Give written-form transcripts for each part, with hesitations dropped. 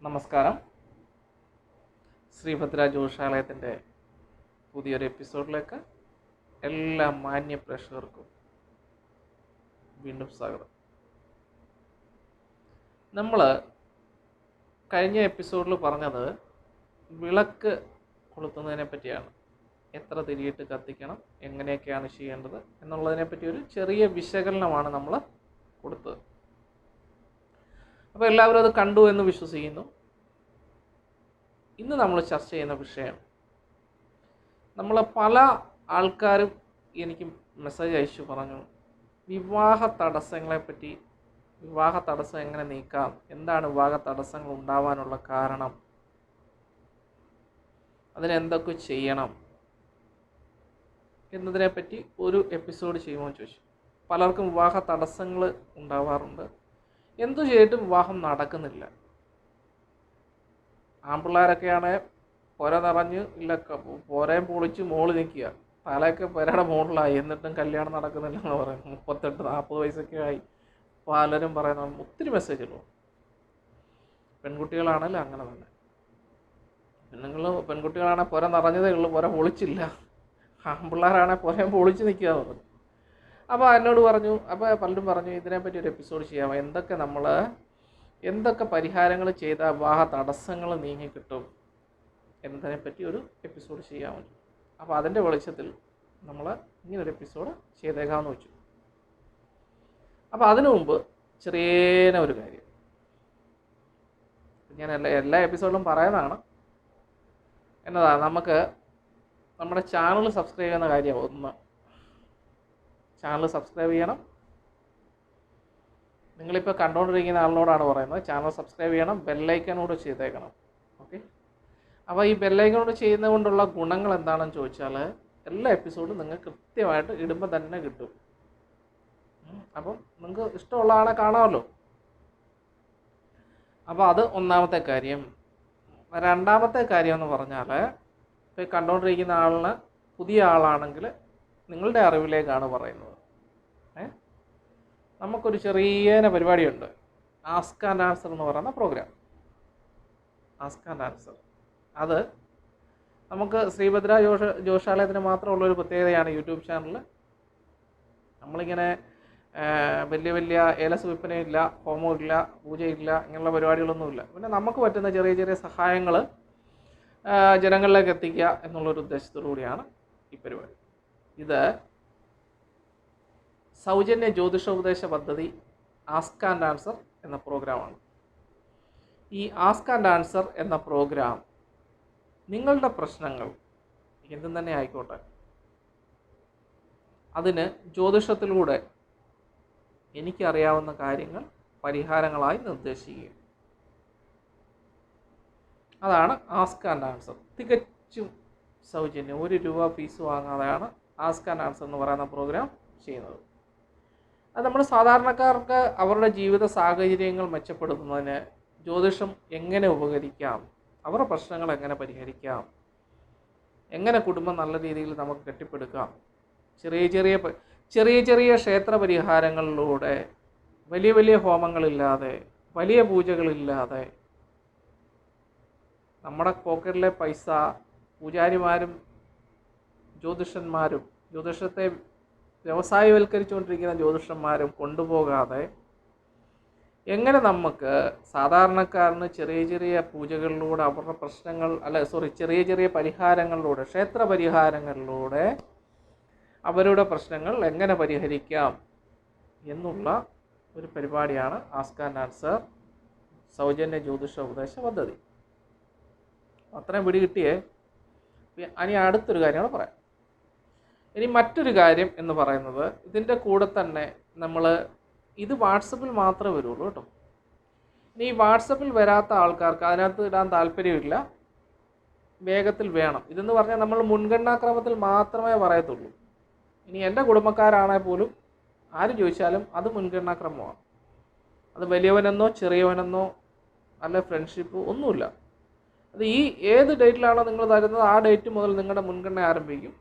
നമസ്കാരം. ശ്രീഭദ്ര ജ്യോതിഷാലയത്തിൻ്റെ പുതിയൊരു എപ്പിസോഡിലേക്ക് എല്ലാ മാന്യ പ്രേക്ഷകർക്കും വീണ്ടും സ്വാഗതം. നമ്മൾ കഴിഞ്ഞ എപ്പിസോഡിൽ പറഞ്ഞത് വിളക്ക് കൊളുത്തുന്നതിനെ പറ്റിയാണ്. എത്ര തിരിയിട്ട് കത്തിക്കണം, എങ്ങനെയൊക്കെയാണ് ചെയ്യേണ്ടത് എന്നുള്ളതിനെപ്പറ്റി ഒരു ചെറിയ വിശകലനമാണ് നമ്മൾ കൊടുത്തത്. അപ്പോൾ എല്ലാവരും അത് കണ്ടു എന്ന് വിശ്വസിക്കുന്നു. ഇന്ന് നമ്മൾ ചർച്ച ചെയ്യുന്ന വിഷയം, നമ്മൾ പല ആൾക്കാരും എനിക്ക് മെസ്സേജ് അയച്ചു പറഞ്ഞു, വിവാഹ തടസ്സങ്ങളെപ്പറ്റി, വിവാഹ തടസ്സം എങ്ങനെ നീക്കാം, എന്താണ് വിവാഹ തടസ്സങ്ങൾ ഉണ്ടാവാനുള്ള കാരണം, അതിനെന്തൊക്കെ ചെയ്യണം എന്നതിനെപ്പറ്റി ഒരു എപ്പിസോഡ് ചെയ്യുമോ ചോദിച്ചു. പലർക്കും വിവാഹ തടസ്സങ്ങൾ ഉണ്ടാവാറുണ്ട്. എന്തു ചെയ്തിട്ടും വിവാഹം നടക്കുന്നില്ല. ആൺപിള്ളേരൊക്കെയാണ് പുര നിറഞ്ഞ് ഇല്ല പുരയും പൊളിച്ച് മോള് നിൽക്കുക, തലയൊക്കെ പുരയുടെ മുകളിലായി, എന്നിട്ടും കല്യാണം നടക്കുന്നില്ലെന്ന് പറയും. 38-40 വയസ്സൊക്കെ ആയി പലരും പറയുന്ന ഒത്തിരി മെസ്സേജുള്ളൂ. പെൺകുട്ടികളാണല്ലോ അങ്ങനെ തന്നെ. പെൺകുട്ടികളാണെങ്കിൽ പുര നിറഞ്ഞതേ ഉള്ളൂ, പുര പൊളിച്ചില്ല. ആൺപിള്ളേരാണെങ്കിൽ പുരയും പൊളിച്ച് നിൽക്കുക എന്ന് പറഞ്ഞു. അപ്പോൾ എന്നോട് പറഞ്ഞു, അപ്പോൾ പലരും പറഞ്ഞു ഇതിനെപ്പറ്റി ഒരു എപ്പിസോഡ് ചെയ്യാമോ, എന്തൊക്കെ പരിഹാരങ്ങൾ ചെയ്താൽ വിവാഹ തടസ്സങ്ങൾ നീങ്ങിക്കിട്ടും എന്നതിനെപ്പറ്റി ഒരു എപ്പിസോഡ് ചെയ്യാമോ. അപ്പോൾ അതിൻ്റെ വെളിച്ചത്തിൽ നമ്മൾ ഇങ്ങനൊരു എപ്പിസോഡ് ചെയ്തേക്കാമെന്ന് വെച്ചു. അപ്പോൾ അതിനു മുമ്പ് ചെറിയ ഒരു കാര്യം ഞാൻ എല്ലാ എപ്പിസോഡിലും പറയുന്നതാണ്. എന്നതാ, നമുക്ക് നമ്മുടെ ചാനൽ സബ്സ്ക്രൈബ് ചെയ്യുന്ന കാര്യമാണ്. ഒന്ന് ചാനൽ സബ്സ്ക്രൈബ് ചെയ്യണം. നിങ്ങളിപ്പോൾ കണ്ടുകൊണ്ടിരിക്കുന്ന ആളിനോടാണ് പറയുന്നത്, ചാനൽ സബ്സ്ക്രൈബ് ചെയ്യണം, ബെല്ലൈക്കനോട് ചെയ്തേക്കണം. ഓക്കെ. അപ്പോൾ ഈ ബെല്ലൈക്കനോട് ചെയ്യുന്നത് കൊണ്ടുള്ള ഗുണങ്ങൾ എന്താണെന്ന് ചോദിച്ചാൽ, എല്ലാ എപ്പിസോഡും നിങ്ങൾക്ക് കൃത്യമായിട്ട് ഇടുമ്പോൾ തന്നെ കിട്ടും. അപ്പം നിങ്ങൾക്ക് ഇഷ്ടമുള്ള ആളെ കാണാമല്ലോ. അപ്പോൾ അത് ഒന്നാമത്തെ കാര്യം. രണ്ടാമത്തെ കാര്യം എന്ന് പറഞ്ഞാൽ, ഇപ്പോൾ കണ്ടുകൊണ്ടിരിക്കുന്ന ആളിന് പുതിയ ആളാണെങ്കിൽ നിങ്ങളുടെ അറിവിലേക്കാണ് പറയുന്നത്. നമുക്കൊരു ചെറിയ പരിപാടിയുണ്ട്, ആസ്ക് ആൻഡ് ആൻസർ എന്ന് പറയുന്ന പ്രോഗ്രാം. ആസ്ക് ആൻഡ് ആൻസർ അത് നമുക്ക് ശ്രീഭദ്ര ജ്യോതിഷാലയത്തിന് മാത്രമുള്ളൊരു പ്രത്യേകതയാണ്. യൂട്യൂബ് ചാനലിൽ നമ്മളിങ്ങനെ വലിയ ഏലസ് വിൽപ്പനയില്ല, ഹോമമില്ല, പൂജയില്ല, ഇങ്ങനെയുള്ള പരിപാടികളൊന്നുമില്ല. പിന്നെ നമുക്ക് പറ്റുന്ന ചെറിയ സഹായങ്ങൾ ജനങ്ങളിലേക്ക് എത്തിക്കുക എന്നുള്ളൊരു ഉദ്ദേശത്തോടു കൂടിയാണ് ഈ പരിപാടി. ഇത് സൗജന്യ ജ്യോതിഷോപദേശ പദ്ധതി ആസ്ക് ആൻഡ് ആൻസർ എന്ന പ്രോഗ്രാമാണ്. ഈ ആസ്ക് ആൻഡ് ആൻസർ എന്ന പ്രോഗ്രാം നിങ്ങളുടെ പ്രശ്നങ്ങൾ എന്തും തന്നെ ആയിക്കോട്ടെ, അതിന് ജ്യോതിഷത്തിലൂടെ എനിക്കറിയാവുന്ന കാര്യങ്ങൾ പരിഹാരങ്ങളായി നിർദ്ദേശിക്കുക. അതാണ് ആസ്ക് ആൻഡ് ആൻസർ. തികച്ചും സൗജന്യം, ₹1 ഫീസ് വാങ്ങാതെയാണ് ആസ്ക് ആൻഡ് ആൻസർ എന്ന് പറയുന്ന പ്രോഗ്രാം ചെയ്യുന്നത്. അത് നമ്മൾ സാധാരണക്കാർക്ക് അവരുടെ ജീവിത സാഹചര്യങ്ങൾ മെച്ചപ്പെടുത്തുന്നതിന് ജ്യോതിഷം എങ്ങനെ ഉപകരിക്കാം, അവരുടെ പ്രശ്നങ്ങൾ എങ്ങനെ പരിഹരിക്കാം, എങ്ങനെ കുടുംബം നല്ല രീതിയിൽ നമുക്ക് കെട്ടിപ്പടുക്കാം, ചെറിയ ക്ഷേത്ര പരിഹാരങ്ങളിലൂടെ, വലിയ ഹോമങ്ങളില്ലാതെ, വലിയ പൂജകളില്ലാതെ, നമ്മുടെ പോക്കറ്റിലെ പൈസ പൂജാരിമാരും ജ്യോതിഷന്മാരും, ജ്യോതിഷത്തെ വ്യവസായവൽക്കരിച്ചുകൊണ്ടിരിക്കുന്ന ജ്യോതിഷന്മാരും കൊണ്ടുപോകാതെ, എങ്ങനെ നമുക്ക് സാധാരണക്കാരന് ചെറിയ പൂജകളിലൂടെ അവരുടെ പ്രശ്നങ്ങൾ ചെറിയ പരിഹാരങ്ങളിലൂടെ, ക്ഷേത്ര പരിഹാരങ്ങളിലൂടെ അവരുടെ പ്രശ്നങ്ങൾ എങ്ങനെ പരിഹരിക്കാം എന്നുള്ള ഒരു പരിപാടിയാണ് ആസ്ക് ആൻഡ് ആൻസർ സൗജന്യ ജ്യോതിഷ ഉപദേശ പദ്ധതി. അത്രയും പിടികിട്ടിയേ. ഇനി അടുത്തൊരു കാര്യമാണ് പറയാം. ഇനി മറ്റൊരു കാര്യം എന്ന് പറയുന്നത്, ഇതിൻ്റെ കൂടെ തന്നെ നമ്മൾ ഇത് വാട്സപ്പിൽ മാത്രമേ വരുള്ളൂ കേട്ടോ. ഇനി ഈ വാട്സപ്പിൽ വരാത്ത ആൾക്കാർക്ക് അതിനകത്ത് ഇടാൻ താല്പര്യമില്ല, വേഗത്തിൽ വേണം. ഇതെന്ന് പറഞ്ഞാൽ നമ്മൾ മുൻഗണനാക്രമത്തിൽ മാത്രമേ പറയത്തുള്ളൂ. ഇനി എൻ്റെ കുടുംബക്കാരാണെങ്കിൽ പോലും ആര് ചോദിച്ചാലും അത് മുൻഗണനാക്രമമാണ്. അത് വലിയവനെന്നോ ചെറിയവനെന്നോ അല്ല ഫ്രണ്ട്ഷിപ്പ് ഒന്നുമില്ല. അത് ഏത് ഡേറ്റിലാണോ നിങ്ങൾ തരുന്നത് ആ ഡേറ്റ് മുതൽ നിങ്ങളുടെ മുൻഗണന ആരംഭിക്കും.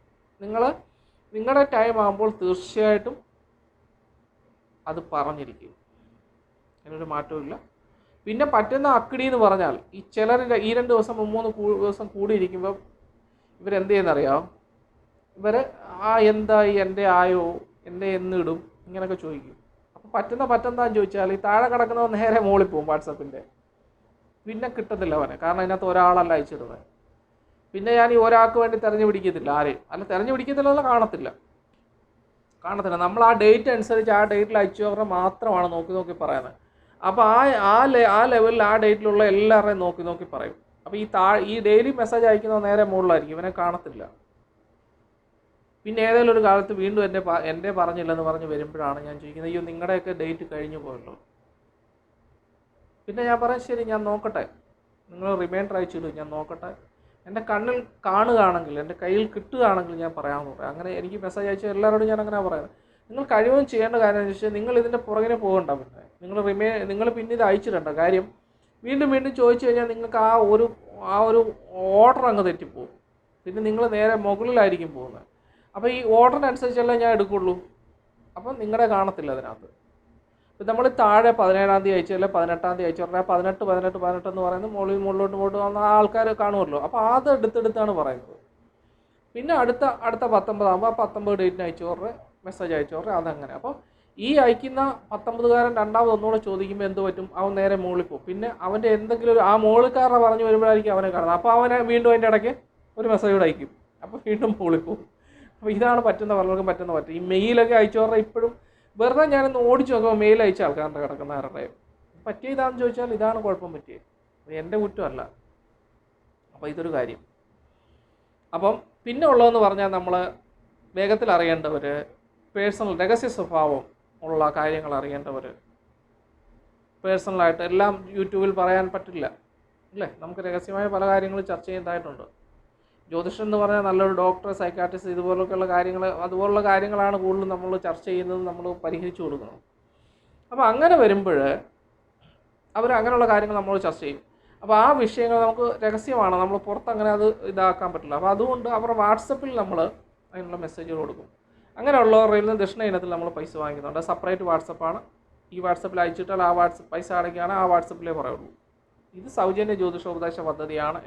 നിങ്ങളുടെ ടൈം ആകുമ്പോൾ തീർച്ചയായിട്ടും അത് പറഞ്ഞിരിക്കും, അതിനൊരു മാറ്റമില്ല. പിന്നെ പറ്റുന്ന അക്കിടി എന്ന് പറഞ്ഞാൽ ഈ ചിലർ ഈ 2 ദിവസം 3 ദിവസം കൂടിയിരിക്കുമ്പോൾ ഇവരെന്ത് ചെയ്യുന്നറിയാമോ? ഇവർ എന്തായി, എൻ്റെ ആയോ, എൻ്റെ എന്നിടും, ഇങ്ങനെയൊക്കെ ചോദിക്കും. അപ്പോൾ പറ്റുന്നതാന്ന് ചോദിച്ചാൽ ഈ താഴെ കിടക്കുന്നവൻ നേരെ മുകളിൽ പോകും വാട്സപ്പിൻ്റെ. പിന്നെ കിട്ടത്തില്ല അവനെ, കാരണം അതിനകത്ത് ഒരാളല്ല അയച്ചിടുന്നത്. പിന്നെ ഞാൻ ഈ ഒരാൾക്ക് വേണ്ടി തിരഞ്ഞു പിടിക്കത്തില്ല ആരെയും, തിരഞ്ഞു പിടിക്കത്തില്ല, കാണത്തില്ല. നമ്മൾ ആ ഡേറ്റ് അനുസരിച്ച് ആ ഡേറ്റിൽ അയച്ചവരുടെ മാത്രമാണ് നോക്കി പറയുന്നത്. അപ്പോൾ ആ ലെവലിൽ ആ ഡേറ്റിലുള്ള എല്ലാവരുടെയും നോക്കി പറയും. അപ്പോൾ ഈ ഡെയിലി മെസ്സേജ് അയക്കുന്നത് നേരെ മുകളിലായിരിക്കും, ഇവനെ കാണത്തില്ല. പിന്നെ ഏതെങ്കിലും ഒരു കാലത്ത് വീണ്ടും എൻ്റെ പറഞ്ഞില്ലെന്ന് പറഞ്ഞ് വരുമ്പോഴാണ് ഞാൻ ചോദിക്കുന്നത്, അയ്യോ നിങ്ങളുടെയൊക്കെ ഡേറ്റ് കഴിഞ്ഞു പോയല്ലോ. പിന്നെ ഞാൻ പറയാം ശരി ഞാൻ നോക്കട്ടെ, നിങ്ങൾ റിമൈൻഡർ അയച്ചിടും, ഞാൻ നോക്കട്ടെ, എൻ്റെ കണ്ണിൽ കാണുകയാണെങ്കിൽ, എൻ്റെ കയ്യിൽ കിട്ടുകയാണെങ്കിൽ ഞാൻ പറയാമെന്ന് പറയാം. അങ്ങനെ എനിക്ക് മെസ്സേജ് അയച്ച എല്ലാവരോടും ഞാൻ അങ്ങനെ പറയുന്നത്. നിങ്ങൾ കഴിവും ചെയ്യേണ്ട കാര്യം എന്ന് വെച്ചാൽ നിങ്ങൾ ഇതിൻ്റെ പുറകിനെ പോകണ്ട. പിന്നെ നിങ്ങൾ പിന്നെ ഇത് അയച്ചിടണ്ട. കാര്യം വീണ്ടും ചോദിച്ചു കഴിഞ്ഞാൽ നിങ്ങൾക്ക് ആ ഒരു ഓർഡർ അങ്ങ് തെറ്റിപ്പോകും. പിന്നെ നിങ്ങൾ നേരെ മുകളിലായിരിക്കും പോകുന്നത്. അപ്പോൾ ഈ ഓർഡറിനനുസരിച്ചല്ലേ ഞാൻ എടുക്കുള്ളൂ. അപ്പം നിങ്ങളെ കാണത്തില്ല അതിനകത്ത്. ഇപ്പം നമ്മൾ താഴെ 17-ാം തീയതി അയച്ചു, അല്ലെങ്കിൽ 18-ാം തീയതി അയച്ചു പറഞ്ഞാൽ 18 എന്ന് പറയുന്നത് മുകളിലോട്ട് വന്ന ആൾക്കാർ കാണുമല്ലോ. അപ്പോൾ അത് എടുത്തെടുത്താണ് പറയുന്നത്. പിന്നെ അടുത്ത 19 ആകുമ്പോൾ ആ 19 ഡേറ്റിന് അയച്ചവരുടെ മെസ്സേജ് അയച്ചവരുടെ അതങ്ങനെ. അപ്പോൾ ഈ അയക്കുന്ന 19കാരൻ രണ്ടാമത് ഒന്നുകൂടെ ചോദിക്കുമ്പോൾ എന്ത് പറ്റും? അവൻ നേരെ മുകളിൽ പോകും. പിന്നെ അവൻ്റെ എന്തെങ്കിലും ആ മുകളിൽക്കാരനെ പറഞ്ഞു വരുമ്പോഴായിരിക്കും അവനെ കാണുന്നത്. അപ്പോൾ അവനെ വീണ്ടും അതിൻ്റെ ഇടയ്ക്ക് ഒരു മെസ്സേജ് കൂടെ അയക്കും. അപ്പോൾ വീണ്ടും മുകളിൽ പോകും. അപ്പോൾ ഇതാണ് പലർക്കും പറ്റുന്ന. ഈ മെയിലൊക്കെ അയച്ചവരുടെ ഇപ്പോഴും വെറുതെ ഞാനൊന്ന് ഓടിച്ച് നോക്കുമ്പോൾ മെയിൽ അയച്ച ആൾക്കാരുടെ കിടക്കുന്നവരുടെ പറ്റിയ ഇതാണെന്ന് ചോദിച്ചാൽ ഇതാണ് കുഴപ്പം പറ്റിയത്. എൻ്റെ കുറ്റമല്ല. അപ്പോൾ ഇതൊരു കാര്യം. അപ്പം പിന്നെ ഉള്ളതെന്ന് പറഞ്ഞാൽ നമ്മൾ വേഗത്തിൽ അറിയേണ്ടവർ, പേഴ്സണൽ രഹസ്യ സ്വഭാവം ഉള്ള കാര്യങ്ങൾ അറിയേണ്ടവർ. പേഴ്സണലായിട്ട് എല്ലാം യൂട്യൂബിൽ പറയാൻ പറ്റില്ല അല്ലേ? നമുക്ക് രഹസ്യമായ പല കാര്യങ്ങളും ചർച്ച ചെയ്യേണ്ടതായിട്ടുണ്ട്. ജ്യോതിഷം എന്ന് പറഞ്ഞാൽ നല്ലൊരു ഡോക്ടർ, സൈക്കാട്രിസ്റ്റ് അതുപോലുള്ള കാര്യങ്ങളാണ് കൂടുതലും നമ്മൾ ചർച്ച ചെയ്യുന്നത്, നമ്മൾ പരിഹരിച്ചു കൊടുക്കുന്നത്. അപ്പോൾ അങ്ങനെ വരുമ്പോൾ അവർ അങ്ങനെയുള്ള കാര്യങ്ങൾ നമ്മൾ ചർച്ച ചെയ്യും. അപ്പോൾ ആ വിഷയങ്ങൾ നമുക്ക് രഹസ്യമാണ്, നമ്മൾ പുറത്തങ്ങനെ അത് ഇതാക്കാൻ പറ്റില്ല. അപ്പോൾ അതുകൊണ്ട് അവരുടെ വാട്സപ്പിൽ നമ്മൾ അതിനുള്ള മെസ്സേജുകൾ കൊടുക്കും. അങ്ങനെയുള്ളവരിൽ നിന്ന് ദക്ഷിണ ഇനത്തിൽ നമ്മൾ പൈസ വാങ്ങിക്കുന്നുണ്ട്. സെപ്പറേറ്റ് വാട്സപ്പാണ്. ഈ വാട്സപ്പിൽ അയച്ചിട്ടാൽ ആ പൈസ അടയ്ക്കുകയാണ്, ആ വാട്സപ്പിലേ പറയുള്ളൂ. ഇത് സൗജന്യ ജ്യോതിഷോപദേശ പദ്ധതിയാണ്.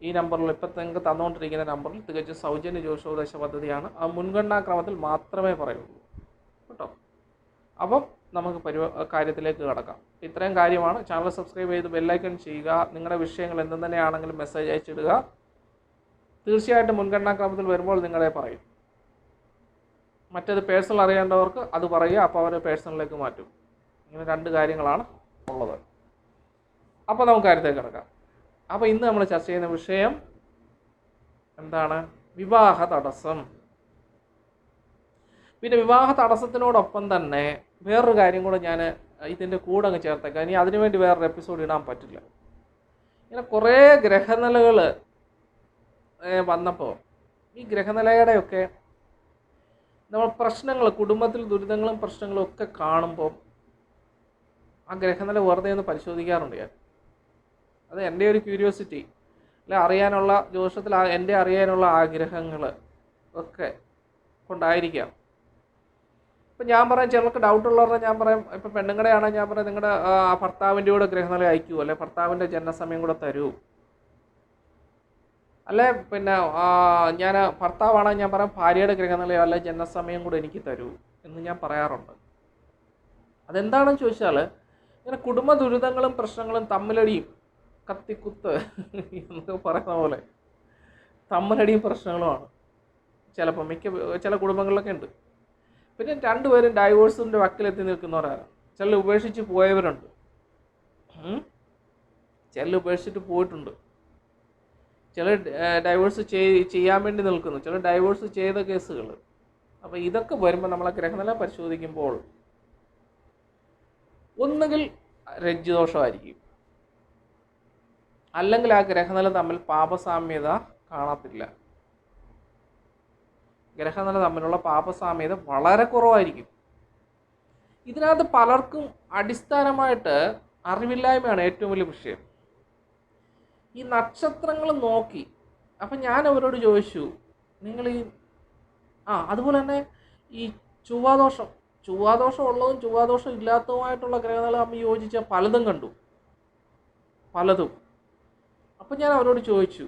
ഈ നമ്പറിൽ ഇപ്പം നിങ്ങൾക്ക് തന്നുകൊണ്ടിരിക്കുന്ന നമ്പറിൽ തികച്ചും സൗജന്യ ജ്യോതിഷോപദേശ പദ്ധതിയാണ്. ആ മുൻഗണനാക്രമത്തിൽ മാത്രമേ പറയുള്ളൂ കേട്ടോ. അപ്പം നമുക്ക് കാര്യത്തിലേക്ക് കടക്കാം. ഇത്രയും കാര്യമാണ്. ചാനൽ സബ്സ്ക്രൈബ് ചെയ്ത് ബെല്ലൈക്കൺ ചെയ്യുക. നിങ്ങളുടെ വിഷയങ്ങൾ എന്ത് തന്നെയാണെങ്കിലും മെസ്സേജ് അയച്ചിടുക. തീർച്ചയായിട്ടും മുൻഗണനാക്രമത്തിൽ വരുമ്പോൾ നിങ്ങളെ പറയും. മറ്റേത് പേഴ്സണൽ അറിയേണ്ടവർക്ക് അത് പറയുക, അപ്പോൾ അവർ പേഴ്സണലിലേക്ക് മാറ്റും. ഇങ്ങനെ 2 കാര്യങ്ങളാണ് ഉള്ളത്. അപ്പോൾ നമുക്ക് കാര്യത്തേക്ക് കിടക്കാം. അപ്പോൾ ഇന്ന് നമ്മൾ ചർച്ച ചെയ്യുന്ന വിഷയം എന്താണ്? വിവാഹ തടസ്സം. പിന്നെ വിവാഹ തടസ്സത്തിനോടൊപ്പം തന്നെ വേറൊരു കാര്യം കൂടെ ഞാൻ ഇതിൻ്റെ കൂടെ അങ്ങ് ചേർത്തേക്കാം. ഇനി അതിനുവേണ്ടി വേറൊരു എപ്പിസോഡ് ഇടാൻ പറ്റില്ല. ഇങ്ങനെ കുറേ ഗ്രഹനിലകൾ വന്നപ്പോൾ ഈ ഗ്രഹനിലയുടെയൊക്കെ നമ്മൾ പ്രശ്നങ്ങൾ, കുടുംബത്തിൽ ദുരിതങ്ങളും പ്രശ്നങ്ങളും ഒക്കെ കാണുമ്പോൾ ആ ഗ്രഹനില വെറുതെ ഒന്ന് പരിശോധിക്കാറുണ്ട് ഞാൻ. അത് എൻ്റെ ഒരു ക്യൂരിയോസിറ്റി, അല്ലെ അറിയാനുള്ള ജ്യോതിഷത്തിൽ എൻ്റെ അറിയാനുള്ള ആഗ്രഹങ്ങൾ ഒക്കെ കൊണ്ടായിരിക്കാം. ഇപ്പം ഞാൻ പറയാം, ചിലർക്ക് ഡൗട്ടുള്ളവരുടെ ഞാൻ പറയാം, ഇപ്പം പെണ്ണുങ്ങളുടെയാണെങ്കിൽ ഞാൻ പറയാം നിങ്ങളുടെ ഭർത്താവിൻ്റെ കൂടെ ഗ്രഹനില അയക്കൂ, അല്ലെ ഭർത്താവിൻ്റെ ജനനസമയം കൂടെ തരൂ, അല്ലെ പിന്നെ ഞാൻ ഭർത്താവാണെങ്കിൽ ഞാൻ പറയാം ഭാര്യയുടെ ഗ്രഹനിലയോ അല്ലെ ജനനസമയം കൂടെ എനിക്ക് തരൂ എന്ന് ഞാൻ പറയാറുണ്ട്. അതെന്താണെന്ന് ചോദിച്ചാൽ ഇങ്ങനെ കുടുംബ ദുരിതങ്ങളും പ്രശ്നങ്ങളും തമ്മിലടിയും കത്തിക്കുത്ത് എന്നൊക്കെ പറയുന്ന പോലെ തമ്മിലടിയും പ്രശ്നങ്ങളുമാണ് ചിലപ്പോൾ ചില കുടുംബങ്ങളിലൊക്കെ ഉണ്ട്. പിന്നെ 2 പേരും ഡൈവോഴ്സിൻ്റെ വക്കിലെത്തി നിൽക്കുന്നവരാണ്. ചിലർ ഉപേക്ഷിച്ച് പോയവരുണ്ട്, ചിലർ ഉപേക്ഷിച്ചിട്ട് പോയിട്ടുണ്ട്, ചിലർ ഡൈവോഴ്സ് ചെയ്യാൻ വേണ്ടി നിൽക്കുന്നു, ചിലർ ഡൈവോഴ്സ് ചെയ്ത കേസുകൾ. അപ്പോൾ ഇതൊക്കെ വരുമ്പോൾ നമ്മളെ ഗ്രഹനില പരിശോധിക്കുമ്പോൾ ഒന്നുകിൽ രജ്ജുദോഷമായിരിക്കും, അല്ലെങ്കിൽ ആ ഗ്രഹനില തമ്മിൽ പാപസാമ്യത കാണത്തില്ല. ഗ്രഹനില തമ്മിലുള്ള പാപസാമ്യത വളരെ കുറവായിരിക്കും. ഇതിനകത്ത് പലർക്കും അടിസ്ഥാനമായിട്ട് അറിവില്ലായ്മയാണ് ഏറ്റവും വലിയ വിഷയം. ഈ നക്ഷത്രങ്ങൾ നോക്കി, അപ്പം ഞാൻ അവരോട് ചോദിച്ചു, നിങ്ങൾ അതുപോലെ തന്നെ ഈ ചൊവ്വാദോഷം ചൊവ്വാദോഷം ഉള്ളതും ചൊവ്വാദോഷം ഇല്ലാത്തതുമായിട്ടുള്ള ഗ്രഹനില നമ്മൾ യോജിച്ച പലതും കണ്ടു, പലതും. അപ്പം ഞാൻ അവരോട് ചോദിച്ചു,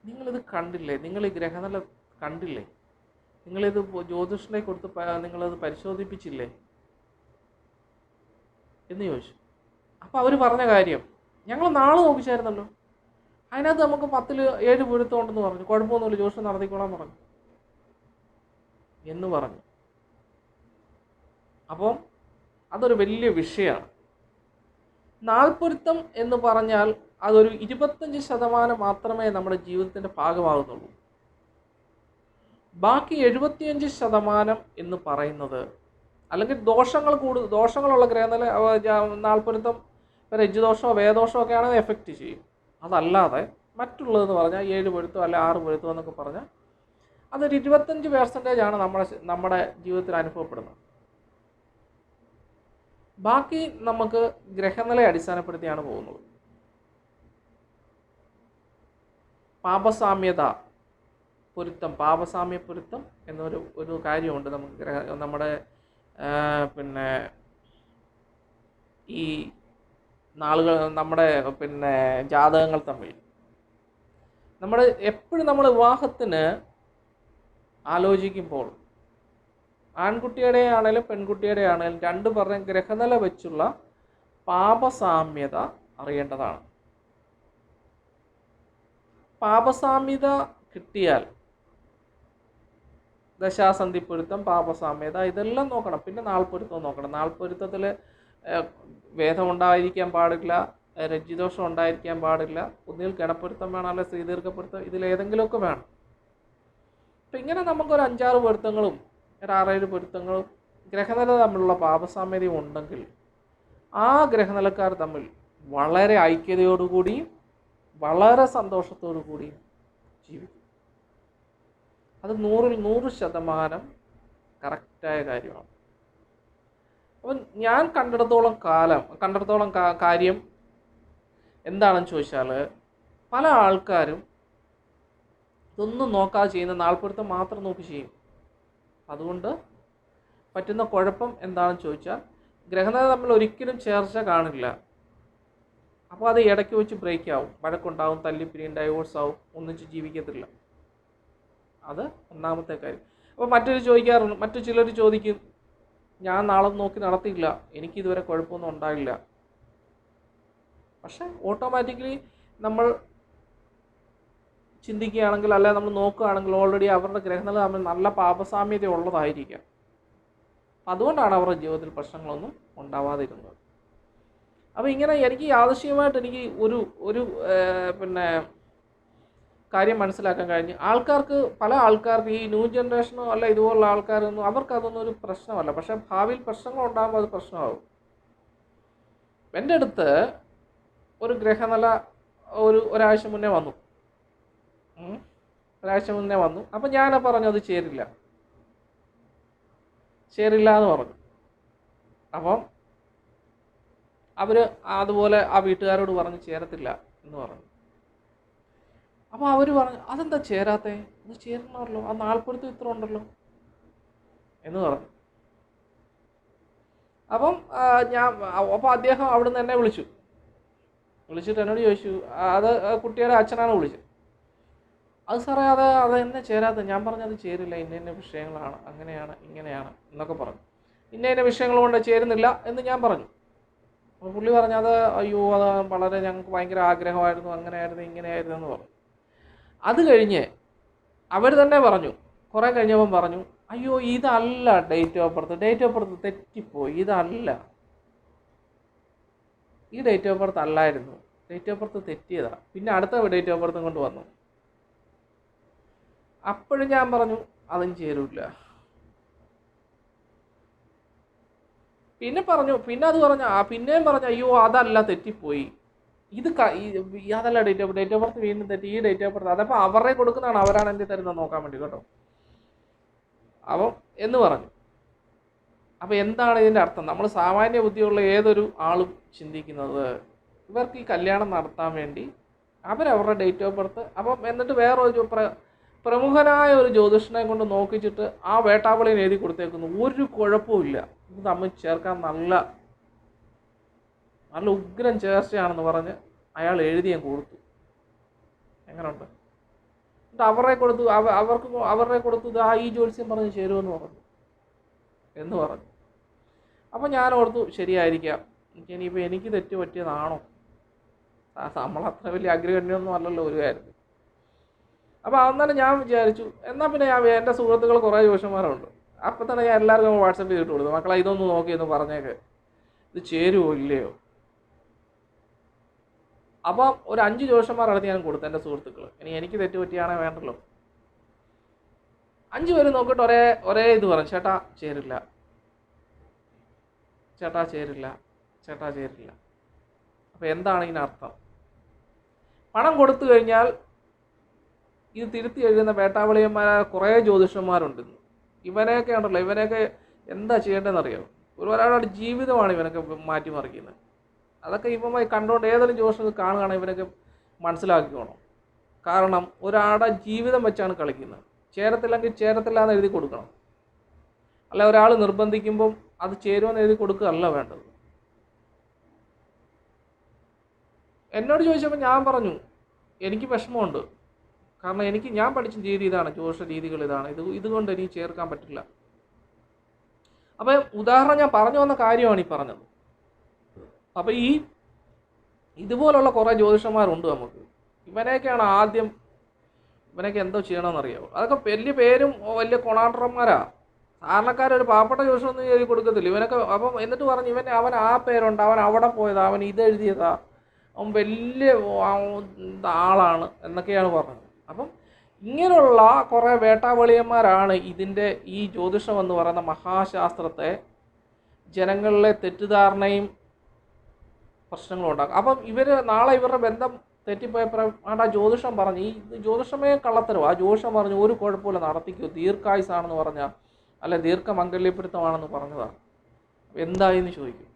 നിങ്ങളിത് കണ്ടില്ലേ, നിങ്ങൾ ഈ ഗ്രഹനില കണ്ടില്ലേ, നിങ്ങളിത് ജ്യോതിഷനെ കൊടുത്ത് നിങ്ങളത് പരിശോധിപ്പിച്ചില്ലേ എന്ന് ചോദിച്ചു. അപ്പോൾ അവർ പറഞ്ഞ കാര്യം, ഞങ്ങൾ നാളെ നോക്കിച്ചായിരുന്നല്ലോ, അതിനകത്ത് നമുക്ക് 10ൽ 7 പൊരുത്തം ഉണ്ടെന്ന് പറഞ്ഞു, കുഴപ്പമൊന്നുമില്ല, ജ്യോതിഷം നടത്തിക്കോളാൻ പറഞ്ഞു എന്ന് പറഞ്ഞു. അപ്പം അതൊരു വലിയ വിഷയമാണ്. നാൾപ്പൊരുത്തം എന്ന് പറഞ്ഞാൽ അതൊരു 25% മാത്രമേ നമ്മുടെ ജീവിതത്തിൻ്റെ ഭാഗമാകുന്നുള്ളൂ. ബാക്കി 75% എന്ന് പറയുന്നത്, അല്ലെങ്കിൽ ദോഷങ്ങളുള്ള ഗ്രഹനില നാൾപ്പൊരുത്തം രജ്ജുദോഷമോ വേദോഷമോ ഒക്കെ ആണെങ്കിൽ എഫക്റ്റ് ചെയ്യും. അതല്ലാതെ മറ്റുള്ളതെന്ന് പറഞ്ഞാൽ 7 പൊരുത്തം അല്ല 6 പൊരുത്തം എന്നൊക്കെ പറഞ്ഞാൽ അതൊരു 25% നമ്മുടെ ജീവിതത്തിൽ അനുഭവപ്പെടുന്നത്. ബാക്കി നമുക്ക് ഗ്രഹനിലയെ അടിസ്ഥാനപ്പെടുത്തിയാണ് പോകുന്നത്. പാപസാമ്യത പൊരുത്തം, പാപസാമ്യ പൊരുത്തം എന്നൊരു കാര്യമുണ്ട് നമുക്ക് നമ്മുടെ ഈ നാളുകൾ, നമ്മുടെ ജാതകങ്ങൾ തമ്മിൽ. എപ്പോഴും നമ്മൾ വിവാഹത്തിന് ആലോചിക്കുമ്പോൾ ആൺകുട്ടിയുടെ ആണെങ്കിലും പെൺകുട്ടിയുടെ ആണെങ്കിലും രണ്ടുപേരുടെയും ഗ്രഹനില വെച്ചുള്ള പാപസാമ്യത അറിയേണ്ടതാണ്. പാപസാമ്യത കിട്ടിയാൽ ദശാസന്ധി പൊരുത്തം, പാപസാമ്യത ഇതെല്ലാം നോക്കണം. പിന്നെ നാൾപ്പൊരുത്തം നോക്കണം. നാൾപ്പൊരുത്തത്തിൽ വേദം ഉണ്ടായിരിക്കാൻ പാടില്ല, രജ്ജുദോഷം ഉണ്ടായിരിക്കാൻ പാടില്ല, ഒന്നിൽ ഗണപ്പൊരുത്തം വേണം, അല്ലെ ശ്രീദീർഘപ്പൊരുത്തം, ഇതിലേതെങ്കിലുമൊക്കെ വേണം. അപ്പം ഇങ്ങനെ നമുക്കൊരു 5-6 പൊരുത്തങ്ങളും 6-7 പൊരുത്തങ്ങളും ഗ്രഹനില തമ്മിലുള്ള പാപസാമ്യതയും ഉണ്ടെങ്കിൽ ആ ഗ്രഹനിലക്കാർ തമ്മിൽ വളരെ ഐക്യതയോടുകൂടിയും വളരെ സന്തോഷത്തോടു കൂടിയും ജീവിക്കും. അത് 100% കറക്റ്റായ കാര്യമാണ്. അപ്പം ഞാൻ കണ്ടിടത്തോളം കാര്യം എന്താണെന്ന് ചോദിച്ചാൽ, പല ആൾക്കാരും ഇതൊന്നും നോക്കാതെ ചെയ്യുന്ന നാൾപ്പൊരുത്തം മാത്രം നോക്കി ചെയ്യും. അതുകൊണ്ട് പറ്റുന്ന കുഴപ്പം എന്താണെന്ന് ചോദിച്ചാൽ, ഗ്രഹനില തമ്മിൽ ഒരിക്കലും ചേർച്ച കാണില്ല. അപ്പോൾ അത് ഇടയ്ക്ക് വെച്ച് ബ്രേക്ക് ആവും, വഴക്കുണ്ടാവും, തല്ലിപ്പിരിയും, ഡൈവോഴ്സ് ആവും, ഒന്നിച്ച് ജീവിക്കത്തില്ല. അത് ഒന്നാമത്തെ കാര്യം. അപ്പോൾ മറ്റു ചിലർ ചോദിക്കും, ഞാൻ നാളെ നോക്കി നടത്തിയില്ല, എനിക്കിതുവരെ കുഴപ്പമൊന്നും ഉണ്ടായില്ല. പക്ഷെ ഓട്ടോമാറ്റിക്കലി നമ്മൾ ചിന്തിക്കുകയാണെങ്കിൽ, അല്ലെ നമ്മൾ നോക്കുകയാണെങ്കിൽ, ഓൾറെഡി അവരുടെ ഗ്രഹനില തമ്മിൽ നല്ല പാപസാമ്യത ഉള്ളതായിരിക്കാം. അതുകൊണ്ടാണ് അവരുടെ ജീവിതത്തിൽ പ്രശ്നങ്ങളൊന്നും ഉണ്ടാവാതിരുന്നത്. അപ്പോൾ ഇങ്ങനെ എനിക്ക് യാദൃശ്ചികമായിട്ട് എനിക്ക് ഒരു കാര്യം മനസ്സിലാക്കാൻ കഴിഞ്ഞു. പല ആൾക്കാർക്ക് ഈ ന്യൂ ജനറേഷനോ അല്ല ഇതുപോലുള്ള ആൾക്കാരൊന്നും അവർക്കതൊന്നും ഒരു പ്രശ്നമല്ല. പക്ഷേ ഭാവിയിൽ പ്രശ്നങ്ങൾ ഉണ്ടാകുമ്പോൾ അത് പ്രശ്നമാകും. എൻ്റെ അടുത്ത് ഒരു ഗ്രഹനില ഒരാഴ്ച മുന്നേ വന്നു. അപ്പം ഞാൻ പറഞ്ഞു അത് ചേരില്ല എന്ന് പറഞ്ഞു. അപ്പം അവർ അതുപോലെ ആ വീട്ടുകാരോട് പറഞ്ഞ് ചേരത്തില്ല എന്ന് പറഞ്ഞു. അപ്പോൾ അവർ പറഞ്ഞു, അതെന്താ ചേരാത്തേ, അത് ചേരണമല്ലോ, ആ നാൾപ്പൊരുത്തം ഇത്ര ഉണ്ടല്ലോ എന്ന് പറഞ്ഞു. അപ്പോൾ അദ്ദേഹം അവിടുന്ന് എന്നെ വിളിച്ചിട്ട് എന്നോട് ചോദിച്ചു, അത് കുട്ടിയുടെ അച്ഛനാണ് വിളിച്ചത്. അത് സാറേ അതെന്നെ ചേരാത്ത. ഞാൻ പറഞ്ഞത് ചേരില്ല, ഇന്ന വിഷയങ്ങളാണ്, അങ്ങനെയാണ് ഇങ്ങനെയാണ് എന്നൊക്കെ പറഞ്ഞു. ഇന്ന വിഷയങ്ങൾ കൊണ്ട് ചേരുന്നില്ല എന്ന് ഞാൻ പറഞ്ഞു. അപ്പോൾ പുള്ളി പറഞ്ഞത്, അയ്യോ അത് വളരെ ഞങ്ങൾക്ക് ഭയങ്കര ആഗ്രഹമായിരുന്നു, അങ്ങനെയായിരുന്നു ഇങ്ങനെയായിരുന്നു എന്ന് പറഞ്ഞു. അത് കഴിഞ്ഞ് അവർ തന്നെ പറഞ്ഞു, കുറേ കഴിഞ്ഞപ്പം പറഞ്ഞു, അയ്യോ ഇതല്ല ഡേറ്റ് ഓഫ് ബർത്ത് തെറ്റിപ്പോയി, ഇതല്ല, ഈ ഡേറ്റ് ഓഫ് ബർത്ത് അല്ലായിരുന്നു, ഡേറ്റ് ഓഫ് ബർത്ത് തെറ്റിയതാണ്. പിന്നെ അടുത്ത ഡേറ്റ് ഓഫ് ബർത്തും കൊണ്ട് വന്നു. അപ്പോഴും ഞാൻ പറഞ്ഞു അതും ചേരില്ല. പിന്നെ അത് പറഞ്ഞു, പിന്നെയും പറഞ്ഞു, അയ്യോ അതല്ല തെറ്റിപ്പോയി, അതല്ല ഡേറ്റ് ഓഫ് ബർത്ത് വീണ്ടും തെറ്റി, ഈ ഡേറ്റ് ഓഫ് ബർത്ത് അതപ്പോൾ അവരുടെ കൊടുക്കുന്നതാണ്, അവരാണ് എൻ്റെ തരുന്നത് നോക്കാൻ വേണ്ടി കേട്ടോ. അപ്പം എന്ന് പറഞ്ഞു. അപ്പോൾ എന്താണ് ഇതിൻ്റെ അർത്ഥം? നമ്മൾ സാമാന്യ ബുദ്ധിയുള്ള ഏതൊരു ആളും ചിന്തിക്കുന്നത്, ഇവർക്ക് ഈ കല്യാണം നടത്താൻ വേണ്ടി അവരവരുടെ ഡേറ്റ് ഓഫ് ബർത്ത്, അപ്പം എന്നിട്ട് വേറൊരു പ്രമുഖനായ ഒരു ജ്യോതിഷനെ കൊണ്ട് നോക്കിച്ചിട്ട് ആ വേട്ടാവളിയെ എഴുതി കൊടുത്തേക്കുന്നു. ഒരു കുഴപ്പമില്ല, ഇത് തമ്മിൽ ചേർക്കാൻ നല്ല നല്ല ഉഗ്രം ചേർച്ചയാണെന്ന് പറഞ്ഞ് അയാൾ എഴുതി ഞാൻ കൊടുത്തു. എങ്ങനെയുണ്ട്? എന്നിട്ട് അവരുടെ കൊടുത്തു ഈ ജ്യോത്സ്യം പറഞ്ഞ് ചേരുമെന്ന് പറഞ്ഞു എന്ന് പറഞ്ഞു. അപ്പം ഞാൻ ഓർത്തു ശരിയായിരിക്കാം, ഇനിയിപ്പോൾ എനിക്ക് തെറ്റ് പറ്റിയതാണോ? നമ്മളത്ര വലിയ അഗ്രഗണ്യൊന്നും അല്ലല്ലോ ഒരു കാര്യത്തിൽ. അപ്പോൾ അന്നേരം ഞാൻ വിചാരിച്ചു, എന്നാൽ പിന്നെ എൻ്റെ സുഹൃത്തുക്കൾ കുറേ ജ്യോത്സ്യന്മാരുണ്ട്, അപ്പം തന്നെ ഞാൻ എല്ലാവർക്കും വാട്സപ്പിൽ ഇട്ട് കൊടുത്തു, മക്കളെ ഇതൊന്ന് നോക്കിയെന്ന് പറഞ്ഞേക്ക്, ഇത് ചേരുമോ ഇല്ലയോ. അപ്പം ഒരു 5 ജ്യോത്സ്യന്മാരടുത്ത് ഞാൻ കൊടുത്തു എൻ്റെ സുഹൃത്തുക്കൾ. എനിക്ക് തെറ്റ് പറ്റിയാണേ വേണ്ടല്ലോ. 5 പേര് നോക്കിയിട്ട് ഒരേ ഇത് പറഞ്ഞു, ചേട്ടാ ചേരില്ല, ചേട്ടാ ചേരില്ല, ചേട്ടാ ചേരില്ല. അപ്പോൾ എന്താണ് ഇതിനർത്ഥം? പണം കൊടുത്തു കഴിഞ്ഞാൽ ഇത് തിരുത്തി എഴുതുന്ന വേട്ടാവളിയന്മാരായ കുറേ ജ്യോതിഷന്മാരുണ്ട്. ഇവനെയൊക്കെ ഉണ്ടല്ലോ, ഇവനെയൊക്കെ എന്താ ചെയ്യേണ്ടതെന്നറിയാമോ? ഒരാളുടെ ജീവിതമാണ് ഇവനൊക്കെ മാറ്റിമറിക്കുന്നത്. അതൊക്കെ ഇവൻ കണ്ടുകൊണ്ട് ഏതെങ്കിലും ജ്യോതിഷത്തിൽ കാണുകയാണെങ്കിൽ ഇവനൊക്കെ മനസ്സിലാക്കിക്കോണം. കാരണം ഒരാളുടെ ജീവിതം വെച്ചാണ് കളിക്കുന്നത്. ചേരത്തില്ലെങ്കിൽ ചേരത്തില്ല എന്ന് എഴുതി കൊടുക്കണം. അല്ല, ഒരാൾ നിർബന്ധിക്കുമ്പം അത് ചേരുമെന്ന് എഴുതി കൊടുക്കുകയല്ല വേണ്ടത്. എന്നോട് ചോദിച്ചപ്പോൾ ഞാൻ പറഞ്ഞു, എനിക്ക് വിഷമമുണ്ട്. കാരണം ഞാൻ പഠിച്ച രീതി ഇതാണ്, ജ്യോതിഷ രീതികൾ ഇതാണ്, ഇതുകൊണ്ട് എനിക്ക് ചേർക്കാൻ പറ്റില്ല. അപ്പം ഉദാഹരണം ഞാൻ പറഞ്ഞു വന്ന കാര്യമാണ് ഈ പറഞ്ഞത്. അപ്പം ഇതുപോലുള്ള കുറേ ജ്യോതിഷന്മാരുണ്ട് നമുക്ക്. ഇവനെയൊക്കെയാണ് ഇവനൊക്കെ എന്തോ ചെയ്യണമെന്നറിയാമോ? അതൊക്കെ വലിയ പേരും വലിയ കൊണാണ്ടർമാരാ. സാധാരണക്കാരൊരു പാവപ്പെട്ട ജ്യോതിഷമൊന്നും എഴുതി കൊടുക്കത്തില്ല ഇവനൊക്കെ. അപ്പം എന്നിട്ട് പറഞ്ഞു അവൻ ആ പേരുണ്ട്, അവൻ അവിടെ പോയതാ, അവൻ ഇതെഴുതിയതാ, അവൻ വലിയ ആളാണ് എന്നൊക്കെയാണ് പറഞ്ഞത്. അപ്പം ഇങ്ങനെയുള്ള കുറേ വേട്ടാവളിയന്മാരാണ് ഈ ജ്യോതിഷം എന്ന് പറയുന്ന മഹാശാസ്ത്രത്തെ ജനങ്ങളിലെ തെറ്റിദ്ധാരണയും പ്രശ്നങ്ങളും ഉണ്ടാക്കും. അപ്പം നാളെ ഇവരുടെ ബന്ധം തെറ്റിപ്പോയപ്പോൾ ജ്യോതിഷം പറഞ്ഞു, ഈ ജ്യോതിഷമേ കള്ളത്തരവും, ആ ജ്യോതിഷം പറഞ്ഞു ഒരു കുഴപ്പമില്ല നടത്തിക്കോ, ദീർഘായുസാണെന്ന് പറഞ്ഞാൽ, അല്ല ദീർഘമംഗല്യപ്പെടുത്തമാണെന്ന് പറഞ്ഞതാണ്, എന്തായെന്ന് ചോദിക്കും.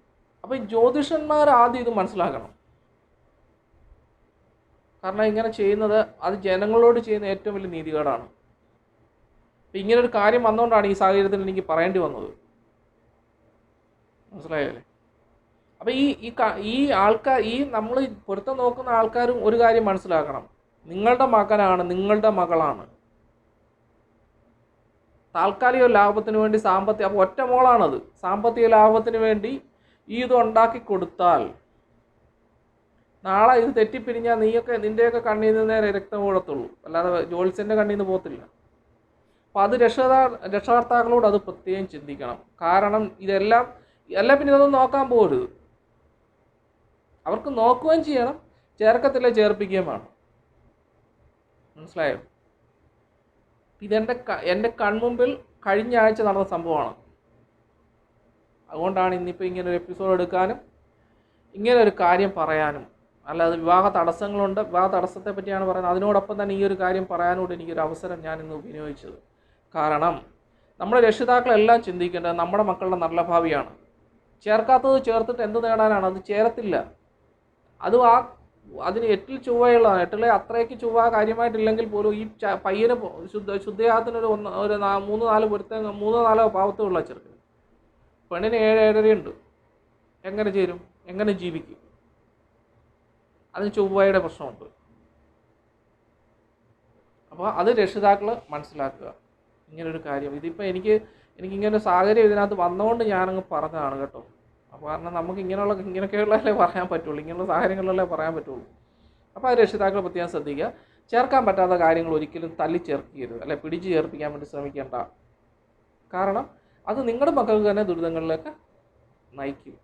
അപ്പം ഈ ജ്യോതിഷന്മാർ ആദ്യം ഇത് മനസ്സിലാക്കണം. കാരണം ഇങ്ങനെ ചെയ്യുന്നത് അത് ജനങ്ങളോട് ചെയ്യുന്ന ഏറ്റവും വലിയ നീതികേടാണ്. അപ്പം ഇങ്ങനൊരു കാര്യം വന്നുകൊണ്ടാണ് ഈ സാഹചര്യത്തിൽ എനിക്ക് പറയേണ്ടി വന്നത്. മനസ്സിലായല്ലേ? അപ്പം നമ്മൾ പൊരുത്തം നോക്കുന്ന ആൾക്കാരും ഒരു കാര്യം മനസ്സിലാക്കണം, നിങ്ങളുടെ മകനാണ്, നിങ്ങളുടെ മകളാണ്. താൽക്കാലിക ലാഭത്തിന് വേണ്ടി അപ്പോൾ ഒറ്റ മോളാണത്, സാമ്പത്തിക ലാഭത്തിന് വേണ്ടി ഇത് ഉണ്ടാക്കി കൊടുത്താൽ നാളെ ഇത് തെറ്റിപ്പിരിഞ്ഞാൽ നിൻ്റെയൊക്കെ കണ്ണിൽ നിന്ന് നേരെ രക്തം കൂടത്തുള്ളൂ, അല്ലാതെ ജ്യോത്സ്യൻ്റെ കണ്ണിൽ നിന്ന് പോകത്തില്ല. അപ്പോൾ അത് രക്ഷകർത്താക്കളോട് അത് പ്രത്യേകം ചിന്തിക്കണം. കാരണം ഇതെല്ലാം പിന്നെ ഇതൊന്നും നോക്കാൻ പോകരുത്. അവർക്ക് നോക്കുകയും ചെയ്യണം, ചേർക്കത്തില്ല ചേർപ്പിക്കുകയും വേണം. മനസ്സിലായോ? എൻ്റെ കൺമുമ്പിൽ കഴിഞ്ഞ ആഴ്ച നടന്ന സംഭവമാണ്. അതുകൊണ്ടാണ് ഇന്നിപ്പോൾ ഇങ്ങനൊരു എപ്പിസോഡ് എടുക്കാനും ഇങ്ങനൊരു കാര്യം പറയാനും. അല്ലാതെ വിവാഹ തടസ്സങ്ങളുണ്ട്, വിവാഹ തടസ്സത്തെ പറ്റിയാണ് പറയുന്നത്. അതിനോടൊപ്പം തന്നെ ഈ ഒരു കാര്യം പറയാനോട് എനിക്കൊരു അവസരം ഞാൻ ഇന്ന് വിനിയോഗിച്ചത്. കാരണം നമ്മുടെ രക്ഷിതാക്കളെല്ലാം ചിന്തിക്കേണ്ടത് നമ്മുടെ മക്കളുടെ നല്ല ഭാവിയാണ്. ചേർക്കാത്തത് ചേർത്തിട്ട് എന്ത് നേടാനാണ്? അത് ചേരത്തില്ല. അതിന് എട്ടിൽ ചൊവ്വയുള്ളതാണ്. എട്ടിലെ അത്രയ്ക്ക് ചൊവ്വ കാര്യമായിട്ടില്ലെങ്കിൽ പോലും ഈ പയ്യന് ശുദ്ധയാഗത്തിനൊരു 3-4 പാവത്തുള്ള ചെറുക്കന്, പെണ്ണിന് 7-7.5 ഉണ്ട്. എങ്ങനെ ചേരും? എങ്ങനെ ജീവിക്കും? അതിന് ചൊവ്വയുടെ പ്രശ്നമുണ്ട്. അപ്പോൾ അത് രക്ഷിതാക്കൾ മനസ്സിലാക്കുക. ഇങ്ങനൊരു കാര്യം ഇതിപ്പോൾ എനിക്കിങ്ങനൊരു സാഹചര്യം ഇതിനകത്ത് വന്നുകൊണ്ട് ഞാനങ്ങ് പറഞ്ഞതാണ് കേട്ടോ. അപ്പോൾ കാരണം നമുക്ക് ഇങ്ങനെയൊക്കെയുള്ളതല്ലേ പറയാൻ പറ്റുള്ളൂ, ഇങ്ങനെയുള്ള സാഹചര്യങ്ങളിലല്ലേ പറയാൻ പറ്റുള്ളൂ. അപ്പോൾ അത് രക്ഷിതാക്കൾ പ്രത്യേകം ശ്രദ്ധിക്കുക. ചേർക്കാൻ പറ്റാത്ത കാര്യങ്ങൾ ഒരിക്കലും തല്ലി ചേർക്കരുത്, അല്ലെ പിടിച്ച് ചേർപ്പിക്കാൻ വേണ്ടി ശ്രമിക്കേണ്ട. കാരണം അത് നിങ്ങളുടെ മക്കൾക്ക് തന്നെ ദുരിതങ്ങളിലേക്ക് നയിക്കും.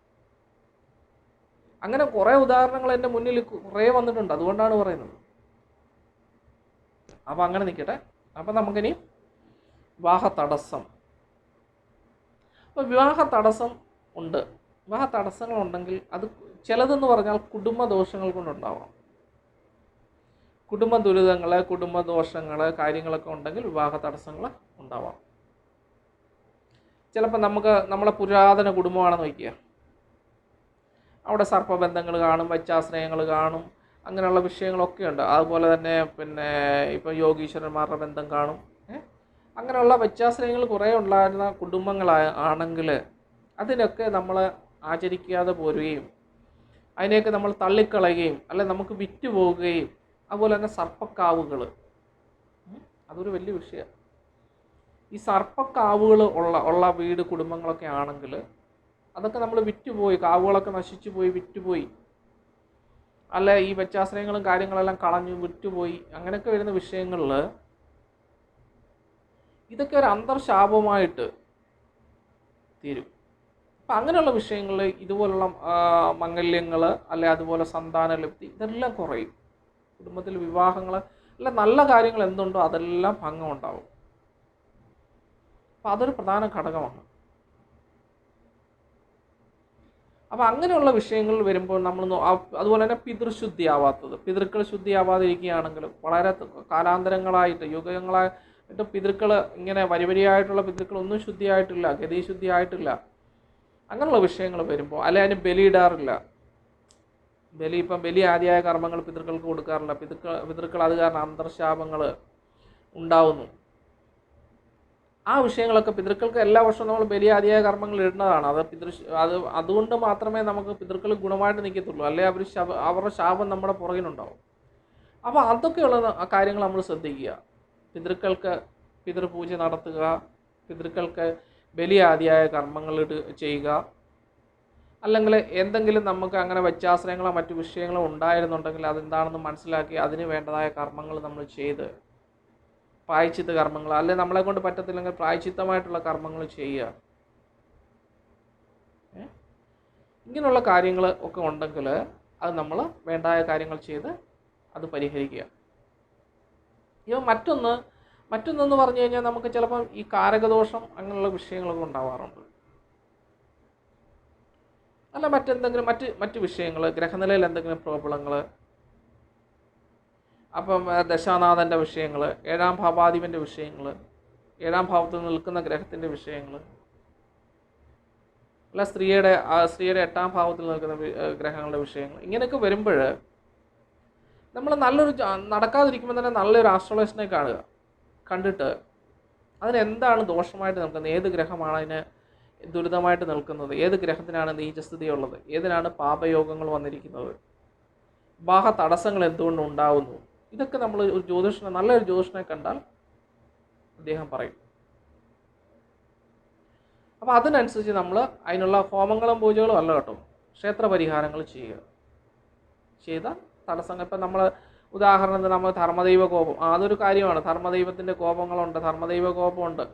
അങ്ങനെ കുറേ ഉദാഹരണങ്ങൾ എൻ്റെ മുന്നിൽ കുറേ വന്നിട്ടുണ്ട്, അതുകൊണ്ടാണ് പറയുന്നത്. അപ്പോൾ അങ്ങനെ നിൽക്കട്ടെ. അപ്പം നമുക്കിനി വിവാഹ തടസ്സം. അപ്പോൾ വിവാഹ തടസ്സം ഉണ്ട്. വിവാഹ തടസ്സങ്ങളുണ്ടെങ്കിൽ അത് ചിലതെന്ന് പറഞ്ഞാൽ കുടുംബ ദോഷങ്ങൾ കൊണ്ടുണ്ടാവാം. കുടുംബ ദുരിതങ്ങൾ, കുടുംബ ദോഷങ്ങൾ, കാര്യങ്ങളൊക്കെ ഉണ്ടെങ്കിൽ വിവാഹ തടസ്സങ്ങൾ ഉണ്ടാവാം. ചിലപ്പോൾ നമ്മളെ പുരാതന കുടുംബമാണെന്ന് വയ്ക്കുക, അവിടെ സർപ്പബന്ധങ്ങൾ കാണും, വച്ചാശ്രയങ്ങൾ കാണും, അങ്ങനെയുള്ള വിഷയങ്ങളൊക്കെ ഉണ്ട്. അതുപോലെ തന്നെ പിന്നെ ഇപ്പം യോഗീശ്വരന്മാരുടെ ബന്ധം കാണും. അങ്ങനെയുള്ള വ്യത്യാസങ്ങൾ കുറേ ഉണ്ടായിരുന്ന കുടുംബങ്ങളാണെങ്കിൽ അതിനൊക്കെ നമ്മൾ ആചരിക്കാതെ പോരുകയും അതിനെയൊക്കെ നമ്മൾ തള്ളിക്കളയുകയും അല്ലെ നമുക്ക് വിറ്റ് പോവുകയും അതുപോലെ തന്നെ സർപ്പക്കാവുകൾ, അതൊരു വലിയ വിഷയമാണ്. ഈ സർപ്പക്കാവുകൾ ഉള്ള വീട് കുടുംബങ്ങളൊക്കെ ആണെങ്കിൽ അതൊക്കെ നമ്മൾ വിറ്റുപോയി, കാവുകളൊക്കെ നശിച്ചു പോയി, വിറ്റുപോയി, അല്ല ഈ വ്യത്യാസങ്ങളും കാര്യങ്ങളെല്ലാം കളഞ്ഞു വിറ്റുപോയി, അങ്ങനെയൊക്കെ വരുന്ന വിഷയങ്ങളിൽ ഇതൊക്കെ ഒരു അന്തർശാപമായിട്ട് തീരും. അപ്പം അങ്ങനെയുള്ള വിഷയങ്ങളിൽ ഇതുപോലുള്ള മംഗല്യങ്ങൾ അല്ലെ അതുപോലെ സന്താനലബ്ധി ഇതെല്ലാം കുറയും. കുടുംബത്തിൽ വിവാഹങ്ങൾ അല്ല നല്ല കാര്യങ്ങൾ എന്തുണ്ടോ അതെല്ലാം ഭംഗം ഉണ്ടാവും. അപ്പം അതൊരു പ്രധാന ഘടകമാണ്. അപ്പം അങ്ങനെയുള്ള വിഷയങ്ങൾ വരുമ്പോൾ നമ്മൾ അതുപോലെ തന്നെ പിതൃശുദ്ധിയാവാത്തത്, പിതൃക്കൾ ശുദ്ധിയാവാതിരിക്കുകയാണെങ്കിലും വളരെ കാലാന്തരങ്ങളായിട്ട് യുഗങ്ങളായിട്ട് പിതൃക്കൾ ഇങ്ങനെ വരിവരിയായിട്ടുള്ള പിതൃക്കളൊന്നും ശുദ്ധിയായിട്ടില്ല, ഗതിശുദ്ധിയായിട്ടില്ല, അങ്ങനെയുള്ള വിഷയങ്ങൾ വരുമ്പോൾ അല്ലെ അതിന് ബലിയിടാറില്ല. ഇപ്പം ബലി ആദിയായ കർമ്മങ്ങൾ പിതൃക്കൾക്ക് കൊടുക്കാറില്ല. പിതൃക്കൾ അത് കാരണം അന്തർശാപങ്ങൾ ഉണ്ടാവുന്നു. ആ വിഷയങ്ങളൊക്കെ പിതൃക്കൾക്ക് എല്ലാ വർഷവും നമ്മൾ ബലി ആദിയായ കർമ്മങ്ങൾ ഇടുന്നതാണ്. അതുകൊണ്ട് മാത്രമേ നമുക്ക് പിതൃക്കൾ ഗുണമായിട്ട് നിൽക്കത്തുള്ളൂ, അല്ലെ അവരുടെ ശാപം നമ്മുടെ പുറകിനുണ്ടാവും. അപ്പോൾ അതൊക്കെയുള്ള കാര്യങ്ങൾ നമ്മൾ ശ്രദ്ധിക്കുക. പിതൃക്കൾക്ക് പിതൃപൂജ നടത്തുക, പിതൃക്കൾക്ക് ബലി ആദിയായ കർമ്മങ്ങൾ ചെയ്യുക, അല്ലെങ്കിൽ എന്തെങ്കിലും നമുക്ക് അങ്ങനെ വ്യത്യാസങ്ങളോ മറ്റു വിഷയങ്ങളോ ഉണ്ടായിരുന്നുണ്ടെങ്കിൽ അതെന്താണെന്ന് മനസ്സിലാക്കി അതിന് വേണ്ടതായ കർമ്മങ്ങൾ നമ്മൾ ചെയ്ത്, പ്രായശ്ചിത്ത കർമ്മങ്ങൾ അല്ലെ നമ്മളെ കൊണ്ട് പറ്റത്തില്ലെങ്കിൽ പ്രായശ്ചിത്തമായിട്ടുള്ള കർമ്മങ്ങൾ ചെയ്യുക. ഇങ്ങനെയുള്ള കാര്യങ്ങൾ ഒക്കെ ഉണ്ടെങ്കിൽ അത് നമ്മൾ വേണ്ടായ കാര്യങ്ങൾ ചെയ്ത് അത് പരിഹരിക്കുക. ഇവ മറ്റൊന്നെന്ന് പറഞ്ഞു കഴിഞ്ഞാൽ നമുക്ക് ചിലപ്പം ഈ കാരകദോഷം അങ്ങനെയുള്ള വിഷയങ്ങളൊക്കെ ഉണ്ടാവാറുണ്ട്. അല്ല മറ്റെന്തെങ്കിലും മറ്റ് വിഷയങ്ങൾ, ഗ്രഹനിലയിൽ എന്തെങ്കിലും പ്രോബ്ലങ്ങൾ, അപ്പം ദശാനാഥൻ്റെ വിഷയങ്ങൾ, 7ാം ഭാവാധിപൻ്റെ വിഷയങ്ങൾ, 7ാം ഭാവത്തിൽ നിൽക്കുന്ന ഗ്രഹത്തിൻ്റെ വിഷയങ്ങൾ, അല്ല സ്ത്രീയുടെ 8ാം ഭാവത്തിൽ നിൽക്കുന്ന ഗ്രഹങ്ങളുടെ വിഷയങ്ങൾ, ഇങ്ങനെയൊക്കെ വരുമ്പോൾ നമ്മൾ നടക്കാതിരിക്കുമ്പോൾ തന്നെ നല്ലൊരു ആസ്ട്രോളജിസ്റ്റിനെ കണ്ടിട്ട് അതിനെന്താണ് ദോഷമായിട്ട് നിൽക്കുന്നത്, ഏത് ഗ്രഹമാണ് അതിന് ദുരിതമായിട്ട് നിൽക്കുന്നത്, ഏത് ഗ്രഹത്തിനാണ് നീചസ്ഥിതിയുള്ളത്, ഏതിനാണ് പാപയോഗങ്ങൾ വന്നിരിക്കുന്നത്, വിവാഹ തടസ്സങ്ങൾ എന്തുകൊണ്ട് ഉണ്ടാകുന്നു, ഇതൊക്കെ നമ്മൾ നല്ലൊരു ജ്യോതിഷനെ കണ്ടാൽ അദ്ദേഹം പറയും. അപ്പോൾ അതിനനുസരിച്ച് നമ്മൾ അതിനുള്ള ഹോമങ്ങളും പൂജകളും അല്ല കേട്ടോ, ക്ഷേത്ര പരിഹാരങ്ങൾ ചെയ്ത തടസ്സങ്ങൾ. ഇപ്പം നമ്മൾ ഉദാഹരണത്തിന് നമ്മൾ ധർമ്മദൈവ കോപം, അതൊരു കാര്യമാണ്. ധർമ്മദൈവത്തിൻ്റെ കോപങ്ങളുണ്ട്, ധർമ്മദൈവ കോപമുണ്ട്.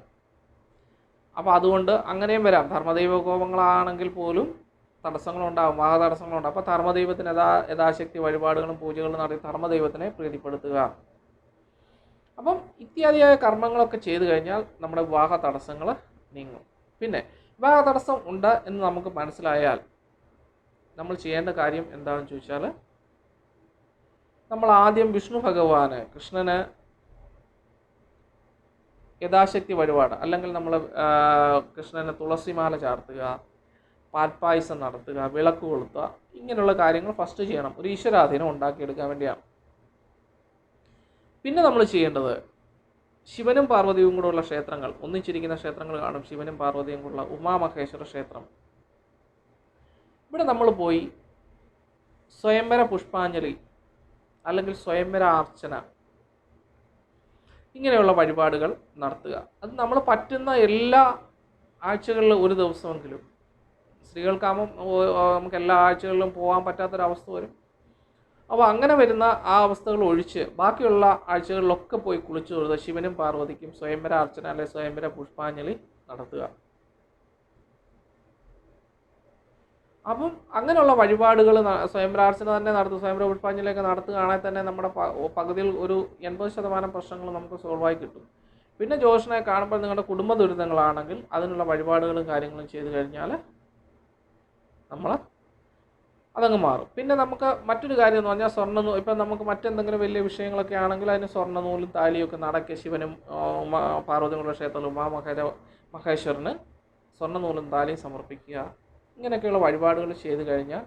അപ്പോൾ അതുകൊണ്ട് അങ്ങനെയും വരാം. ധർമ്മദൈവ കോപങ്ങളാണെങ്കിൽ പോലും തടസ്സങ്ങളുണ്ടാകും, വാഹ തടസ്സങ്ങളുണ്ടാകും. അപ്പോൾ ധർമ്മദൈവത്തിന് യഥാശക്തി വഴിപാടുകളും പൂജകളും നടത്തി ധർമ്മദൈവത്തിനെ പ്രീതിപ്പെടുത്തുക. അപ്പം ഇത്യാദിയായ കർമ്മങ്ങളൊക്കെ ചെയ്തു കഴിഞ്ഞാൽ നമ്മുടെ വിവാഹ തടസ്സങ്ങൾ നീങ്ങും. പിന്നെ വിവാഹ തടസ്സം ഉണ്ട് എന്ന് നമുക്ക് മനസ്സിലായാൽ നമ്മൾ ചെയ്യേണ്ട കാര്യം എന്താണെന്ന് ചോദിച്ചാൽ, നമ്മൾ ആദ്യം വിഷ്ണു ഭഗവാന്, കൃഷ്ണന് യഥാശക്തി വഴിപാട്, അല്ലെങ്കിൽ നമ്മൾ കൃഷ്ണന് തുളസിമാല ചാർത്തുക, പാൽപ്പായസം നടത്തുക, വിളക്ക് കൊളുത്തുക, ഇങ്ങനെയുള്ള കാര്യങ്ങൾ ഫസ്റ്റ് ചെയ്യണം. ഒരു ഈശ്വരാധീനം ഉണ്ടാക്കിയെടുക്കാൻ വേണ്ടിയാണ്. പിന്നെ നമ്മൾ ചെയ്യേണ്ടത് ശിവനും പാർവതിയും കൂടെ ഉള്ള ക്ഷേത്രങ്ങൾ, ഒന്നിച്ചിരിക്കുന്ന ക്ഷേത്രങ്ങൾ കാണും, ശിവനും പാർവതിയും കൂടെ ഉമാമഹേശ്വര ക്ഷേത്രം. ഇവിടെ നമ്മൾ പോയി സ്വയംവര പുഷ്പാഞ്ജലി അല്ലെങ്കിൽ സ്വയംവര അർച്ചന ഇങ്ങനെയുള്ള വഴിപാടുകൾ നടത്തുക. അത് നമ്മൾ പറ്റുന്ന എല്ലാ ആഴ്ചകളിലും ഒരു ദിവസമെങ്കിലും, സ്ത്രീകൾക്കാകുമ്പം നമുക്ക് എല്ലാ ആഴ്ചകളിലും പോകാൻ പറ്റാത്തൊരവസ്ഥ വരും. അപ്പോൾ അങ്ങനെ വരുന്ന ആ അവസ്ഥകൾ ഒഴിച്ച് ബാക്കിയുള്ള ആഴ്ചകളിലൊക്കെ പോയി കുളിച്ചു തൊഴുത് ശിവനും പാർവതിക്കും സ്വയംവര അർച്ചന അല്ലെങ്കിൽ സ്വയംവര പുഷ്പാഞ്ജലി നടത്തുക. അപ്പം അങ്ങനെയുള്ള വഴിപാടുകൾ സ്വയംവരാർച്ചന തന്നെ നടത്തുക, സ്വയംവര പുഷ്പാഞ്ജലിയൊക്കെ നടത്തുകയാണെങ്കിൽ തന്നെ നമ്മുടെ പകുതിയിൽ ഒരു 80% പ്രശ്നങ്ങൾ നമുക്ക് സോൾവായി കിട്ടും. പിന്നെ ജ്യോതിഷനെ കാണുമ്പോൾ നിങ്ങളുടെ കുടുംബ ദുരിതങ്ങളാണെങ്കിൽ അതിനുള്ള വഴിപാടുകളും കാര്യങ്ങളും ചെയ്തു കഴിഞ്ഞാൽ നമ്മൾ അതങ്ങ് മാറും. പിന്നെ നമുക്ക് മറ്റൊരു കാര്യം എന്ന് പറഞ്ഞാൽ ഇപ്പം നമുക്ക് മറ്റെന്തെങ്കിലും വലിയ വിഷയങ്ങളൊക്കെ ആണെങ്കിൽ അതിന് സ്വർണ്ണനൂലും താലിയൊക്കെ നടക്കി ശിവനും പാർവതിയുള്ള ക്ഷേത്രത്തിൽ മഹേശ്വരന് സ്വർണ്ണനൂലും താലിയും സമർപ്പിക്കുക. ഇങ്ങനെയൊക്കെയുള്ള വഴിപാടുകൾ ചെയ്തു കഴിഞ്ഞാൽ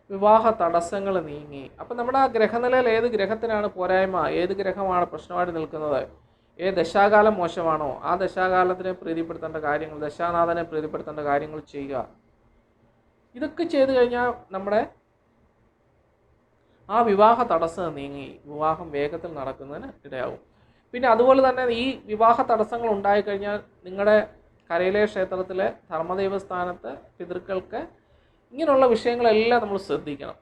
വിവാഹ തടസ്സങ്ങൾ നീങ്ങി. അപ്പം നമ്മുടെ ആ ഗ്രഹനിലയിൽ ഏത് ഗ്രഹത്തിനാണ് പോരായ്മ, ഏത് ഗ്രഹമാണ് പ്രശ്നമായിട്ട് നിൽക്കുന്നത്, ഏത് ദശാകാലം മോശമാണോ ആ ദശാകാലത്തിനെ പ്രീതിപ്പെടുത്തേണ്ട കാര്യങ്ങൾ, ദശാനാഥനെ പ്രീതിപ്പെടുത്തേണ്ട കാര്യങ്ങൾ ചെയ്യുക. ഇതൊക്കെ ചെയ്തു കഴിഞ്ഞാൽ നമ്മുടെ ആ വിവാഹ തടസ്സം നീങ്ങി വിവാഹം വേഗത്തിൽ നടക്കുന്നതിന് ഇടയാവും. പിന്നെ അതുപോലെ തന്നെ ഈ വിവാഹ തടസ്സങ്ങൾ ഉണ്ടായിക്കഴിഞ്ഞാൽ നിങ്ങളുടെ കരയിലെ ക്ഷേത്രത്തിലെ ധർമ്മദൈവസ്ഥാനത്ത് പിതൃക്കൾക്ക് ഇങ്ങനെയുള്ള വിഷയങ്ങളെല്ലാം നമ്മൾ ശ്രദ്ധിക്കണം.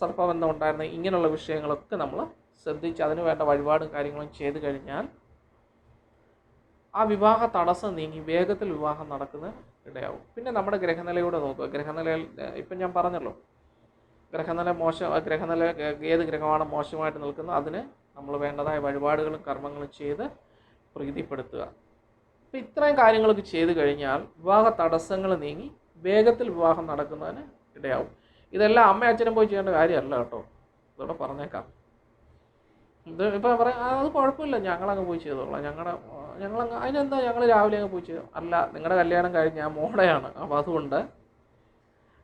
സർപ്പബന്ധം ഉണ്ടായിരുന്ന ഇങ്ങനെയുള്ള വിഷയങ്ങളൊക്കെ നമ്മൾ ശ്രദ്ധിച്ച് അതിന് വേണ്ട വഴിപാടും കാര്യങ്ങളും ചെയ്തു കഴിഞ്ഞാൽ ആ വിവാഹ തടസ്സം നീങ്ങി വേഗത്തിൽ വിവാഹം നടക്കുന്ന ഇടയാവും. പിന്നെ നമ്മുടെ ഗ്രഹനിലയൂടെ നോക്കുക. ഗ്രഹനിലയിൽ ഇപ്പം ഞാൻ പറഞ്ഞല്ലോ, ഗ്രഹനില മോശം, ഗ്രഹനില ഏത് ഗ്രഹമാണ് മോശമായിട്ട് നിൽക്കുന്നത് അതിന് നമ്മൾ വേണ്ടതായ വഴിപാടുകളും കർമ്മങ്ങളും ചെയ്ത് പ്രീതിപ്പെടുത്തുക. അപ്പം ഇത്രയും കാര്യങ്ങളൊക്കെ ചെയ്തു കഴിഞ്ഞാൽ വിവാഹ തടസ്സങ്ങൾ നീങ്ങി വേഗത്തിൽ വിവാഹം നടക്കുന്നതിന് ഇടയാവും. ഇതെല്ലാം അമ്മ അച്ഛനും പോയി ചെയ്യേണ്ട കാര്യമല്ല കേട്ടോ, ഇതോടെ പറഞ്ഞേക്കാം. ഇത് ഇപ്പം പറയാം അത് കുഴപ്പമില്ല, ഞങ്ങളങ്ങ് പോയി ചെയ്തോളാം, ഞങ്ങളങ്ങ് അതിനെന്താ ഞങ്ങൾ രാവിലെ അങ്ങ് പോയി ചെയ്തു. അല്ല, നിങ്ങളുടെ കല്യാണം കഴിഞ്ഞാൽ മോളെയാണ്, അപ്പോൾ അതുകൊണ്ട്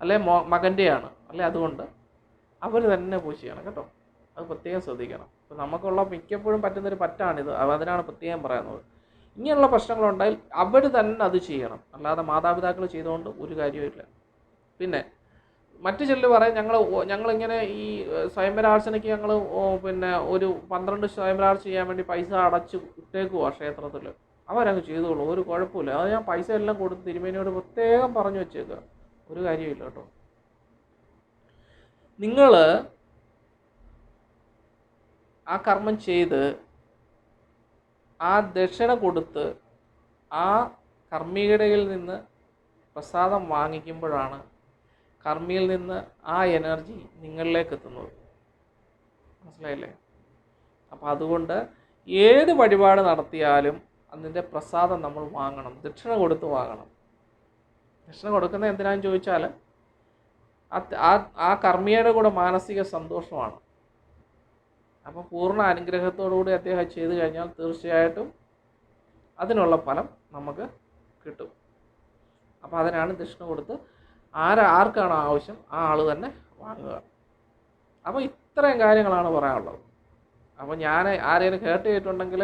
അല്ലെ മകൻ്റെയാണ് അല്ലെ, അതുകൊണ്ട് അവർ തന്നെ പോയി ചെയ്യണം കേട്ടോ. അത് പ്രത്യേകം ശ്രദ്ധിക്കണം. അപ്പോൾ നമുക്കുള്ള മിക്കപ്പോഴും പറ്റുന്നൊരു പറ്റാണിത്, അതിനാണ് പ്രത്യേകം പറയുന്നത്. ഇങ്ങനെയുള്ള പ്രശ്നങ്ങളുണ്ടായാൽ അവർ തന്നെ അത് ചെയ്യണം, അല്ലാതെ മാതാപിതാക്കൾ ചെയ്തുകൊണ്ട് ഒരു കാര്യമില്ല. പിന്നെ മറ്റു ചിലർ പറയും ഞങ്ങളിങ്ങനെ ഈ സ്വയംവരാർച്ചനയ്ക്ക് ഞങ്ങൾ പിന്നെ ഒരു 12 സ്വയംവരാർച്ച ചെയ്യാൻ വേണ്ടി പൈസ അടച്ച് ഇട്ടേക്കുവാ ക്ഷേത്രത്തിൽ, അവരങ്ങ് ചെയ്തോളൂ, ഒരു കുഴപ്പമില്ല. അത് ഞാൻ പൈസ എല്ലാം കൊടുത്ത് തിരുമേനിയോട് പ്രത്യേകം പറഞ്ഞു വെച്ചേക്കുക, ഒരു കാര്യമില്ല കേട്ടോ. നിങ്ങൾ ആ കർമ്മം ചെയ്ത് ആ ദക്ഷിണ കൊടുത്ത് ആ കർമ്മികടയിൽ നിന്ന് പ്രസാദം വാങ്ങിക്കുമ്പോഴാണ് കർമ്മിയിൽ നിന്ന് ആ എനർജി നിങ്ങളിലേക്ക് എത്തുന്നത്. മനസ്സിലായില്ലേ? അപ്പോൾ അതുകൊണ്ട് ഏത് വഴിപാട് നടത്തിയാലും അതിൻ്റെ പ്രസാദം നമ്മൾ വാങ്ങണം, ദക്ഷിണ കൊടുത്ത് വാങ്ങണം. ദക്ഷിണ കൊടുക്കുന്നത് എന്തിനാണെന്ന് ചോദിച്ചാൽ ആ കർമ്മിയുടെ കൂടെ മാനസിക സന്തോഷമാണ്. അപ്പോൾ പൂർണ്ണ അനുഗ്രഹത്തോടുകൂടി അദ്ദേഹം ചെയ്തു കഴിഞ്ഞാൽ തീർച്ചയായിട്ടും അതിനുള്ള ഫലം നമുക്ക് കിട്ടും. അപ്പോൾ അതിനാണ് ദക്ഷിണ കൊടുത്ത് ആർക്കാണോ ആവശ്യം ആ ആൾ തന്നെ വാങ്ങുക. അപ്പോൾ ഇത്രയും കാര്യങ്ങളാണ് പറയാനുള്ളത്. അപ്പോൾ ഞാൻ ആരെയും കേട്ട് കേട്ടിട്ടുണ്ടെങ്കിൽ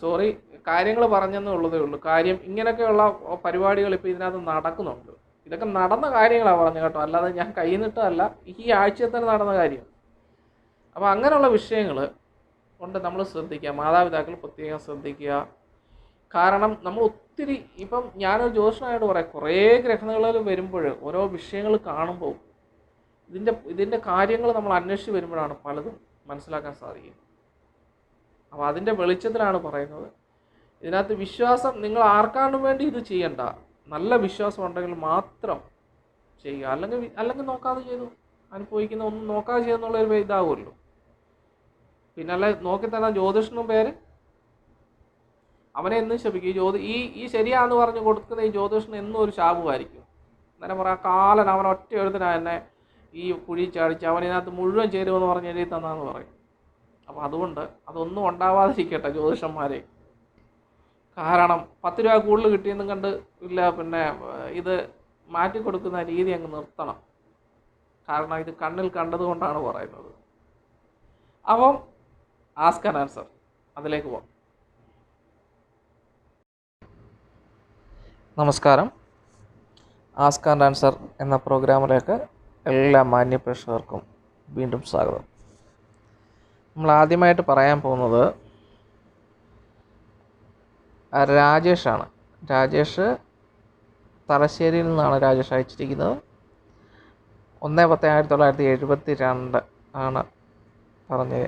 സോറി, കാര്യങ്ങൾ പറഞ്ഞെന്നേ ഉള്ളതേ ഉള്ളൂ. കാര്യം ഇങ്ങനെയൊക്കെയുള്ള പരിപാടികൾ ഇപ്പോൾ ഇതിനകത്ത് നടക്കുന്നുണ്ട്. ഇതൊക്കെ നടന്ന കാര്യങ്ങളാണ് പറഞ്ഞു കേട്ടോ, അല്ലാതെ ഞാൻ കൈ നിട്ടല്ല, ഈ ആഴ്ചയിൽ തന്നെ നടന്ന കാര്യം. അപ്പോൾ അങ്ങനെയുള്ള വിഷയങ്ങൾ കൊണ്ട് നമ്മൾ ശ്രദ്ധിക്കുക, മാതാപിതാക്കൾ പ്രത്യേകം ശ്രദ്ധിക്കുക. കാരണം നമ്മൾ ഒത്തിരി ഇപ്പം ഞാനൊരു ജ്യോതിഷനായിട്ട് പറയാം, കുറേ ഗ്രഹങ്ങളിൽ വരുമ്പോൾ ഓരോ വിഷയങ്ങൾ കാണുമ്പോൾ ഇതിൻ്റെ കാര്യങ്ങൾ നമ്മൾ അന്വേഷിച്ച് വരുമ്പോഴാണ് പലതും മനസ്സിലാക്കാൻ സാധിക്കും. അപ്പോൾ അതിൻ്റെ വെളിച്ചത്തിലാണ് പറയുന്നത്. ഇതിനകത്ത് വിശ്വാസം നിങ്ങൾ ആർക്കാണ്ടും വേണ്ടി ഇത് ചെയ്യണ്ട, നല്ല വിശ്വാസം ഉണ്ടെങ്കിൽ മാത്രം ചെയ്യുക. അല്ലെങ്കിൽ നോക്കാതെ ചെയ്തു അനുഭവിക്കുന്ന ഒന്നും നോക്കാതെ ചെയ്യുന്നുള്ളൊരു ഇതാവുമല്ലോ. പിന്നെ അല്ല നോക്കി തന്നെ ജ്യോതിഷനും പേര് അവനെ എന്നും ശപിക്കും. ഈ ശരിയാന്ന് പറഞ്ഞ് കൊടുക്കുന്ന ഈ ജ്യോതിഷന് എന്നും ഒരു ശാപമായിരിക്കും. അന്നേരം പറയാം, കാലൻ അവൻ ഒറ്റ എഴുത്തിനാ എന്നെ ഈ കുഴി ചാടിച്ച് അവനതിനകത്ത് മുഴുവൻ ചേരുമെന്ന് പറഞ്ഞ് എഴുതി തന്നാന്ന് പറയും. അപ്പോൾ അതുകൊണ്ട് അതൊന്നും ഉണ്ടാവാതിരിക്കട്ടെ ജ്യോതിഷന്മാരെ. കാരണം 10 രൂപ കൂടുതൽ കിട്ടിയെന്നും കണ്ട് ഇല്ല, പിന്നെ ഇത് മാറ്റിക്കൊടുക്കുന്ന രീതി അങ്ങ് നിർത്തണം. കാരണം ഇത് കണ്ണിൽ കണ്ടതുകൊണ്ടാണ് പറയുന്നത്. അപ്പം ആസ്ക് ആൻഡ് ആൻസർ, അതിലേക്ക് പോകാം. നമസ്കാരം. ആസ്ക് ആൻഡ് ആൻസർ എന്ന പ്രോഗ്രാമിലേക്ക് എല്ലാ മാന്യപ്രേക്ഷകർക്കും വീണ്ടും സ്വാഗതം. നമ്മൾ ആദ്യമായിട്ട് പറയാൻ പോകുന്നത് രാജേഷാണ്. രാജേഷ് തലശ്ശേരിയിൽ നിന്നാണ് രാജേഷ് അയച്ചിരിക്കുന്നത്. 1/10/1972 ആണ് പറഞ്ഞ്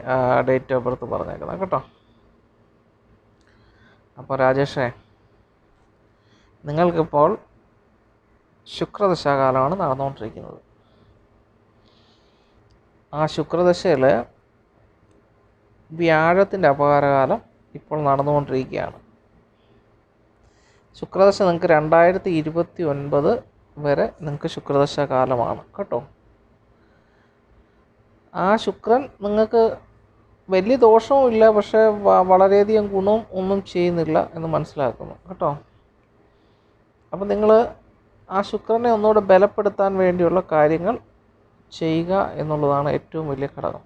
ഡേറ്റ് ഓഫ് ബർത്ത് പറഞ്ഞേക്കുന്നത് കേട്ടോ. അപ്പോൾ രാജേഷേ, നിങ്ങൾക്കിപ്പോൾ ശുക്രദശാകാലമാണ് നടന്നുകൊണ്ടിരിക്കുന്നത്. ആ ശുക്രദശയിൽ വ്യാഴത്തിൻ്റെ അപകാരകാലം ഇപ്പോൾ നടന്നുകൊണ്ടിരിക്കുകയാണ്. ശുക്രദശ നിങ്ങൾക്ക് 2029 വരെ നിങ്ങൾക്ക് ശുക്രദശാകാലമാണ് കേട്ടോ. ആ ശുക്രൻ നിങ്ങൾക്ക് വലിയ ദോഷവും ഇല്ല, പക്ഷേ വളരെയധികം ഗുണവും ഒന്നും ചെയ്യുന്നില്ല എന്ന് മനസ്സിലാക്കുന്നു കേട്ടോ. അപ്പം നിങ്ങൾ ആ ശുക്രനെ ഒന്നുകൂടെ ബലപ്പെടുത്താൻ വേണ്ടിയുള്ള കാര്യങ്ങൾ ചെയ്യുക എന്നുള്ളതാണ് ഏറ്റവും വലിയ ഘടകം.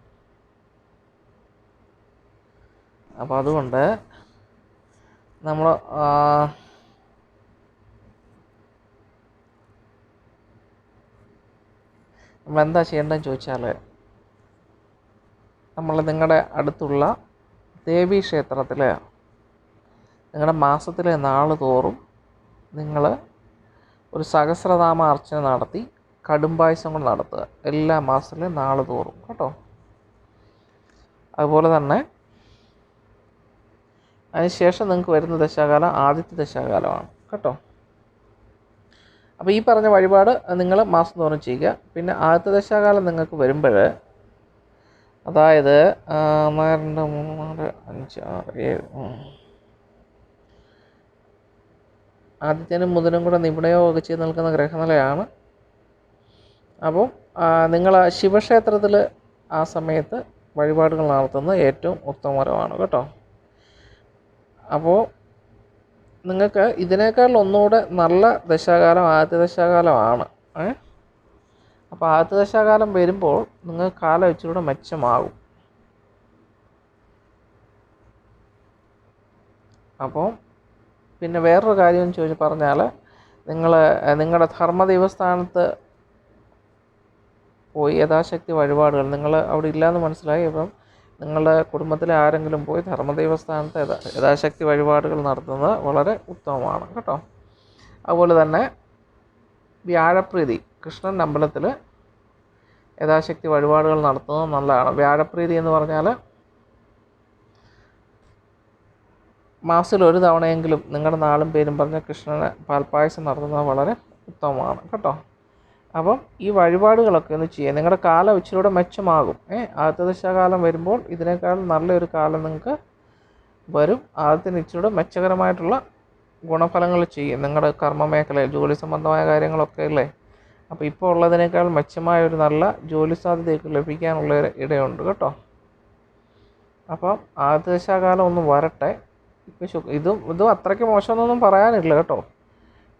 അപ്പോൾ അതുകൊണ്ട് നമ്മൾ നമ്മളെന്താ ചെയ്യേണ്ടതെന്ന് ചോദിച്ചാൽ, നമ്മൾ നിങ്ങളുടെ അടുത്തുള്ള ദേവീ ക്ഷേത്രത്തിൽ നിങ്ങളുടെ മാസത്തിലെ നാൾ തോറും നിങ്ങൾ ഒരു സഹസ്രനാമ അർച്ചന നടത്തി കടുംപായസം കൊണ്ട് നടത്തുക, എല്ലാ മാസത്തിലെ നാൾ തോറും കേട്ടോ. അതുപോലെ തന്നെ അതിനുശേഷം നിങ്ങൾക്ക് വരുന്ന ദശാകാലം ആദ്യത്തെ ദശാകാലമാണ് കേട്ടോ. അപ്പോൾ ഈ പറഞ്ഞ വഴിപാട് നിങ്ങൾ മാസം തോറും ചെയ്യുക. പിന്നെ ആദ്യത്തെ ദശാകാലം നിങ്ങൾക്ക് വരുമ്പോൾ, അതായത് 1 2 3 4 5 6 7 ആദ്യത്തേനും ബുധനും കൂടെ നിപുണയോഗം ചെയ്ത് നിൽക്കുന്ന ഗ്രഹനിലയാണ്. അപ്പോൾ നിങ്ങൾ ശിവക്ഷേത്രത്തിൽ ആ സമയത്ത് വഴിപാടുകൾ നടത്തുന്നത് ഏറ്റവും ഉത്തമകരമാണ് കേട്ടോ. അപ്പോൾ നിങ്ങൾക്ക് ഇതിനേക്കാൾ ഒന്നുകൂടെ നല്ല ദശാകാലം ആദ്യത്തെ ദശാകാലമാണ്. അപ്പോൾ ആദ്യത്തെ ദശാകാലം വരുമ്പോൾ നിങ്ങൾക്ക് കാലം ഇച്ചിരൂടെ മെച്ചമാകും. അപ്പോൾ പിന്നെ വേറൊരു കാര്യം പറഞ്ഞാൽ, നിങ്ങളുടെ ധർമ്മദൈവസ്ഥാനത്ത് പോയി യഥാശക്തി വഴിപാടുകൾ, നിങ്ങൾ അവിടെ ഇല്ലയെന്ന് മനസ്സിലായി, അപ്പം നിങ്ങളുടെ കുടുംബത്തിലെ ആരെങ്കിലും പോയി ധർമ്മദൈവസ്ഥാനത്ത് യഥാശക്തി വഴിപാടുകൾ നടത്തുന്നത് വളരെ ഉത്തമമാണ് കേട്ടോ. അതുപോലെ തന്നെ വ്യാഴപ്രീതി കൃഷ്ണൻ്റെ അമ്പലത്തിൽ യഥാശക്തി വഴിപാടുകൾ നടത്തുന്നത് നല്ലതാണ്. വ്യാഴപ്രീതി എന്ന് പറഞ്ഞാൽ മാസത്തിൽ ഒരു തവണയെങ്കിലും നിങ്ങളുടെ നാളും പേരും പറഞ്ഞ് കൃഷ്ണന് പാൽപ്പായസം നടത്തുന്നത് വളരെ ഉത്തമമാണ് കേട്ടോ. അപ്പം ഈ വഴിപാടുകളൊക്കെ ഒന്ന് ചെയ്യുക, നിങ്ങളുടെ കാലം ഇച്ചിരൂടെ മെച്ചമാകും. ആദ്യത്തെ ദശാകാലം വരുമ്പോൾ ഇതിനേക്കാൾ നല്ലൊരു കാലം നിങ്ങൾക്ക് വരും. ആദ്യത്തിന് ഇച്ചിരൂടെ മെച്ചകരമായിട്ടുള്ള ഗുണഫലങ്ങൾ ചെയ്യും നിങ്ങളുടെ കർമ്മ മേഖലയിൽ, ജോലി സംബന്ധമായ കാര്യങ്ങളൊക്കെ അല്ലേ. അപ്പോൾ ഇപ്പോൾ ഉള്ളതിനേക്കാൾ മെച്ചമായ ഒരു നല്ല ജോലി സാധ്യതയൊക്കെ ലഭിക്കാനുള്ള ഇടയുണ്ട് കേട്ടോ. അപ്പം ആദ്യത്തെ ദശാകാലം ഒന്ന് വരട്ടെ. ഇപ്പം ഇതും അത്രയ്ക്ക് മോശമെന്നൊന്നും പറയാനില്ല കേട്ടോ,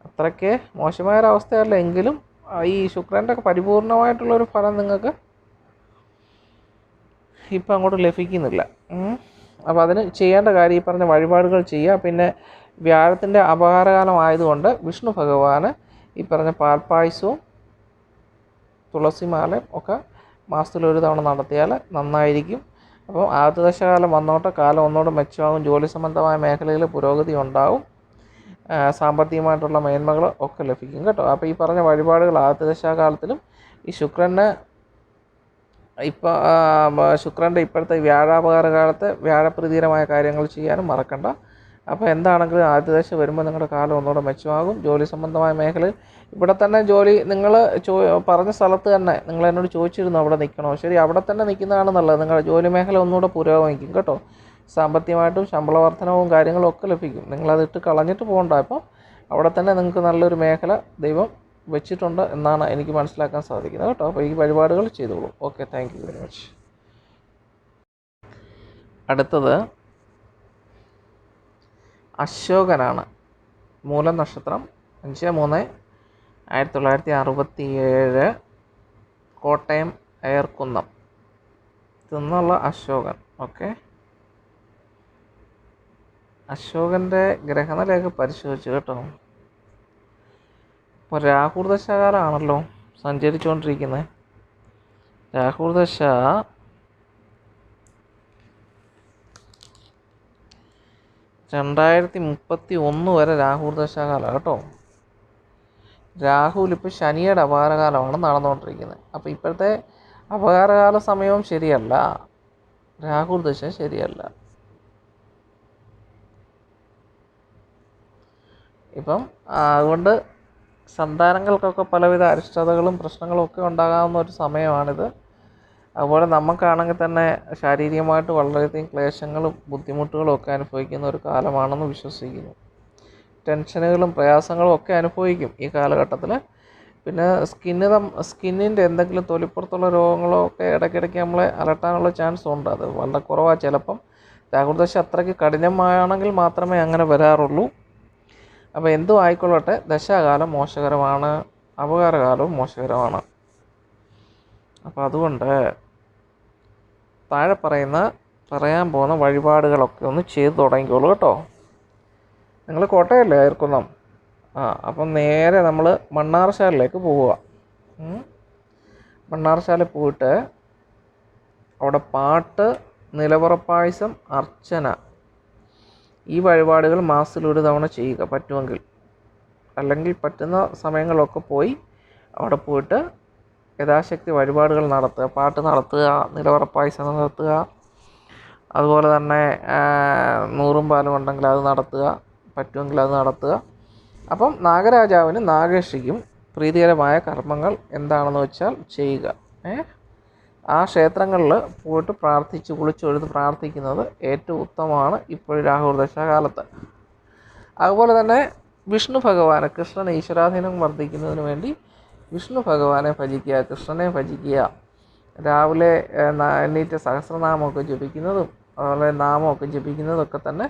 അത്രയ്ക്ക് മോശമായൊരവസ്ഥയല്ല. എങ്കിലും ഈ ശുക്രൻ്റെ പരിപൂർണമായിട്ടുള്ളൊരു ഫലം നിങ്ങൾക്ക് ഇപ്പം അങ്ങോട്ട് ലഭിക്കുന്നില്ല. അപ്പോൾ അതിന് ചെയ്യേണ്ട കാര്യം ഈ പറഞ്ഞ വഴിപാടുകൾ ചെയ്യുക. പിന്നെ വ്യാഴത്തിൻ്റെ അപകാരകാലം ആയതുകൊണ്ട് വിഷ്ണു ഭഗവാന് ഈ പറഞ്ഞ പാൽപ്പായസവും തുളസിമാലയും ഒക്കെ മാസത്തിലൊരു തവണ നടത്തിയാൽ നന്നായിരിക്കും. അപ്പോൾ ആദ്യത്തെ ദശകാലം വന്നോട്ടെ, കാലം ഒന്നുകൂടെ മെച്ചമാകും, ജോലി സംബന്ധമായ മേഖലയിൽ പുരോഗതി ഉണ്ടാവും, സാമ്പത്തികമായിട്ടുള്ള മേന്മകൾ ഒക്കെ ലഭിക്കും കേട്ടോ. അപ്പോൾ ഈ പറഞ്ഞ വഴിപാടുകൾ ആദ്യത്തെ ദശാകാലത്തിലും ഈ ശുക്രൻ്റെ ഇപ്പോഴത്തെ വ്യാഴാപകാര കാലത്ത് വ്യാഴപ്രതീരമായ കാര്യങ്ങൾ ചെയ്യാനും മറക്കണ്ട. അപ്പോൾ എന്താണെങ്കിലും ആദ്യ ദശ വരുമ്പോൾ നിങ്ങളുടെ കാലം ഒന്നുകൂടെ മെച്ചമാകും. ജോലി സംബന്ധമായ മേഖലയിൽ ഇവിടെ തന്നെ ജോലി നിങ്ങൾ പറഞ്ഞ സ്ഥലത്ത് തന്നെ നിങ്ങൾ എന്നോട് ചോദിച്ചിരുന്നു അവിടെ നിൽക്കണോ, ശരി അവിടെ തന്നെ നിൽക്കുന്നതാണ് നല്ലത്. നിങ്ങളുടെ ജോലി മേഖല ഒന്നുകൂടെ പുരോഗമിക്കും കേട്ടോ. സാമ്പത്തികമായിട്ടും ശമ്പള വർധനവും കാര്യങ്ങളും ഒക്കെ ലഭിക്കും. നിങ്ങളതിട്ട് കളഞ്ഞിട്ട് പോകണ്ട. അപ്പോൾ അവിടെ തന്നെ നിങ്ങൾക്ക് നല്ലൊരു മേഖല ദൈവം വെച്ചിട്ടുണ്ട് എന്നാണ് എനിക്ക് മനസ്സിലാക്കാൻ സാധിക്കുന്നത് കേട്ടോ. അപ്പോൾ ഈ വഴിപാടുകൾ ചെയ്തോളൂ. Okay, thank you very much. അടുത്തത് അശോകനാണ്. മൂലം നക്ഷത്രം 5/3/1967 കോട്ടയം എയർക്കുന്നം നിന്നുള്ള അശോകൻ. ഓക്കെ, അശോകൻ്റെ ഗ്രഹനിലയൊക്കെ പരിശോധിച്ചു കേട്ടോ. ഇപ്പോൾ രാഹുർദശാകാലമാണല്ലോ സഞ്ചരിച്ചുകൊണ്ടിരിക്കുന്നത്. രാഹുർദശ 2031 വരെ രാഹുർദശാകാലം കേട്ടോ. രാഹുലിപ്പോൾ ശനിയുടെ അപകാരകാലമാണ് നടന്നുകൊണ്ടിരിക്കുന്നത്. അപ്പോൾ ഇപ്പോഴത്തെ അപകാരകാല സമയവും ശരിയല്ല, രാഹുർദശ ശരിയല്ല. ഇപ്പം അതുകൊണ്ട് സന്താനങ്ങൾക്കൊക്കെ പലവിധ അരിഷ്ടതകളും പ്രശ്നങ്ങളും ഒക്കെ ഉണ്ടാകാവുന്ന ഒരു സമയമാണിത്. അതുപോലെ നമുക്കാണെങ്കിൽ തന്നെ ശാരീരികമായിട്ട് വളരെയധികം ക്ലേശങ്ങളും ബുദ്ധിമുട്ടുകളും ഒക്കെ അനുഭവിക്കുന്ന ഒരു കാലമാണെന്ന് വിശ്വസിക്കുന്നു. ടെൻഷനുകളും പ്രയാസങ്ങളും ഒക്കെ അനുഭവിക്കും ഈ കാലഘട്ടത്തിൽ. പിന്നെ സ്കിന്നിൻ്റെ എന്തെങ്കിലും തൊലിപ്പുറത്തുള്ള രോഗങ്ങളോ ഒക്കെ ഇടയ്ക്കിടയ്ക്ക് നമ്മളെ അലട്ടാനുള്ള ചാൻസ് ഉണ്ട്. അത് വളരെ കുറവാണ്. ചിലപ്പം രാഹുർദശ അത്രയ്ക്ക് കഠിനമാണെങ്കിൽ മാത്രമേ അങ്ങനെ വരാറുള്ളൂ. അപ്പോൾ എന്തും ആയിക്കൊള്ളട്ടെ, ദശാകാലം മോശകരമാണ്, അപകാരകാലവും മോശകരമാണ്. അപ്പോൾ അതുകൊണ്ട് താഴെ പറയാൻ പോകുന്ന വഴിപാടുകളൊക്കെ ഒന്ന് ചെയ്ത് തുടങ്ങിക്കോളൂ കേട്ടോ. നിങ്ങൾ കോട്ടയല്ലേ ആയിരിക്കുന്നം? അപ്പം നേരെ നമ്മൾ മണ്ണാർശാലയിലേക്ക് പോവുക. മണ്ണാർശാല പോയിട്ട് അവിടെ പാട്ട്, നിലവറപ്പായസം, അർച്ചന, ഈ വഴിപാടുകൾ മാസത്തിൽ ഒരു തവണ ചെയ്യുക പറ്റുമെങ്കിൽ. അല്ലെങ്കിൽ പറ്റുന്ന സമയങ്ങളിലൊക്കെ പോയി അവിടെ പോയിട്ട് യഥാശക്തി വഴിപാടുകൾ നടത്തുക, പാട്ട് നടത്തുക, നിലവറപ്പായസം നടത്തുക, അതുപോലെ തന്നെ നൂറും പാലും ഉണ്ടെങ്കിൽ അത് നടത്തുക, പറ്റുമെങ്കിൽ അത് നടത്തുക. അപ്പം നാഗരാജാവിനും നാഗേഷിക്കും പ്രീതികരമായ കർമ്മങ്ങൾ എന്താണെന്ന് വെച്ചാൽ ചെയ്യുക. ആ ക്ഷേത്രങ്ങളിൽ പോയിട്ട് പ്രാർത്ഥിച്ച് കുളിച്ചൊഴുത് പ്രാർത്ഥിക്കുന്നത് ഏറ്റവും ഉത്തമമാണ് ഇപ്പോൾ രാഹുർദശാകാലത്ത്. അതുപോലെ തന്നെ വിഷ്ണു ഭഗവാനെ, കൃഷ്ണൻ ഈശ്വരാധീനം വർദ്ധിക്കുന്നതിന് വേണ്ടി വിഷ്ണു ഭഗവാനെ ഭജിക്കുക, കൃഷ്ണനെ ഭജിക്കുക. രാവിലെ എണ്ണീറ്റ് സഹസ്രനാമമൊക്കെ ജപിക്കുന്നതും അതുപോലെ നാമമൊക്കെ ജപിക്കുന്നതൊക്കെ തന്നെ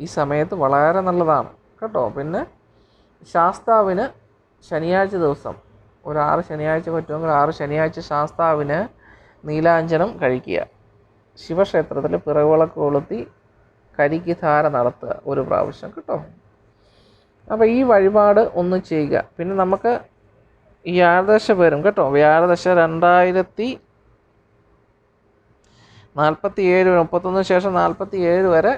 ഈ സമയത്ത് വളരെ നല്ലതാണ് കേട്ടോ. പിന്നെ ശാസ്താവിന് ശനിയാഴ്ച ദിവസം ഒരു 6 ശനിയാഴ്ച പറ്റുമെങ്കിൽ 6 ശനിയാഴ്ച ശാസ്താവിന് നീലാഞ്ജനം കഴിക്കുക. ശിവക്ഷേത്രത്തിൽ പിറവിളക്ക് കൊളുത്തി കരിക്ക് ധാര നടത്തുക ഒരു പ്രാവശ്യം കേട്ടോ. അപ്പോൾ ഈ വഴിപാട് ഒന്ന് ചെയ്യുക. പിന്നെ നമുക്ക് ഈ വ്യാഴദശ വരും കേട്ടോ. വ്യാഴദശ 2047 31 ശേഷം 47 വരെ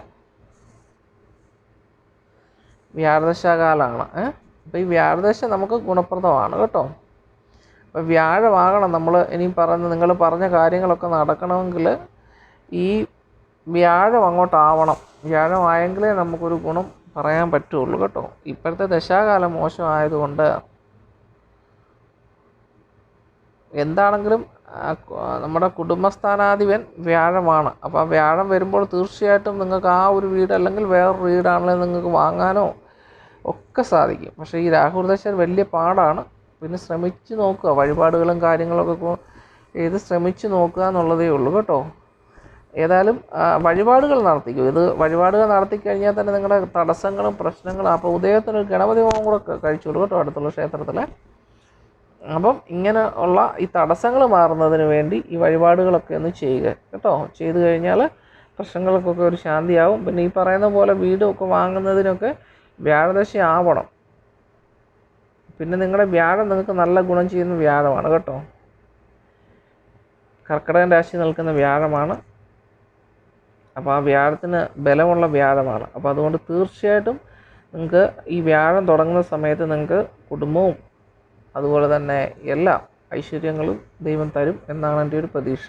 വ്യാഴദശാകാലമാണ്. അപ്പോൾ ഈ വ്യാഴദശ നമുക്ക് ഗുണപ്രദമാണ് കേട്ടോ. അപ്പോൾ വ്യാഴമാകണം നമ്മൾ നിങ്ങൾ പറഞ്ഞ കാര്യങ്ങളൊക്കെ നടക്കണമെങ്കിൽ ഈ വ്യാഴം അങ്ങോട്ടാവണം. വ്യാഴമായെങ്കിലേ നമുക്കൊരു ഗുണം പറയാൻ പറ്റുള്ളൂ കേട്ടോ. ഇപ്പോഴത്തെ ദശാകാലം മോശമായതുകൊണ്ട് എന്താണെങ്കിലും നമ്മുടെ കുടുംബസ്ഥാനാധിപൻ വ്യാഴമാണ്. അപ്പോൾ ആ വ്യാഴം വരുമ്പോൾ തീർച്ചയായിട്ടും നിങ്ങൾക്ക് ആ ഒരു വീട് അല്ലെങ്കിൽ വേറൊരു വീടാണെങ്കിലും നിങ്ങൾക്ക് വാങ്ങാനോ ഒക്കെ സാധിക്കും. പക്ഷേ ഈ രാഹുർദശ വലിയ പാടാണ്. പിന്നെ ശ്രമിച്ച് നോക്കുക, വഴിപാടുകളും കാര്യങ്ങളൊക്കെ ശ്രമിച്ച് നോക്കുക എന്നുള്ളതേ ഉള്ളൂ കേട്ടോ. ഏതായാലും വഴിപാടുകൾ നടത്തിക്കും. ഇത് വഴിപാടുകൾ നടത്തിക്കഴിഞ്ഞാൽ തന്നെ നിങ്ങളുടെ തടസ്സങ്ങളും പ്രശ്നങ്ങളും, അപ്പോൾ ഉദയത്തിനൊരു ഗണപതി ഹോമം കൂടെ കഴിച്ചോളൂ കേട്ടോ അടുത്തുള്ള ക്ഷേത്രത്തിൽ. അപ്പം ഇങ്ങനെ ഉള്ള ഈ തടസ്സങ്ങൾ മാറുന്നതിന് വേണ്ടി ഈ വഴിപാടുകളൊക്കെ ഒന്ന് ചെയ്യുക കേട്ടോ. ചെയ്ത് കഴിഞ്ഞാൽ പ്രശ്നങ്ങൾക്കൊക്കെ ഒരു ശാന്തിയാവും. പിന്നെ ഈ പറയുന്ന പോലെ വീടൊക്കെ വാങ്ങുന്നതിനൊക്കെ വ്യാഴദശ ആവണം. പിന്നെ നിങ്ങളുടെ വ്യാഴം നിങ്ങൾക്ക് നല്ല ഗുണം ചെയ്യുന്ന വ്യാഴമാണ് കേട്ടോ. കർക്കിടകൻ രാശി നിൽക്കുന്ന വ്യാഴമാണ്. അപ്പോൾ ആ വ്യാഴത്തിന് ബലമുള്ള വ്യാഴമാണ്. അപ്പോൾ അതുകൊണ്ട് തീർച്ചയായിട്ടും നിങ്ങൾക്ക് ഈ വ്യാഴം തുടങ്ങുന്ന സമയത്ത് നിങ്ങൾക്ക് കുടുംബവും അതുപോലെ തന്നെ എല്ലാ ഐശ്വര്യങ്ങളും ദൈവം തരും എന്നാണ് എൻ്റെ ഒരു പ്രതീക്ഷ.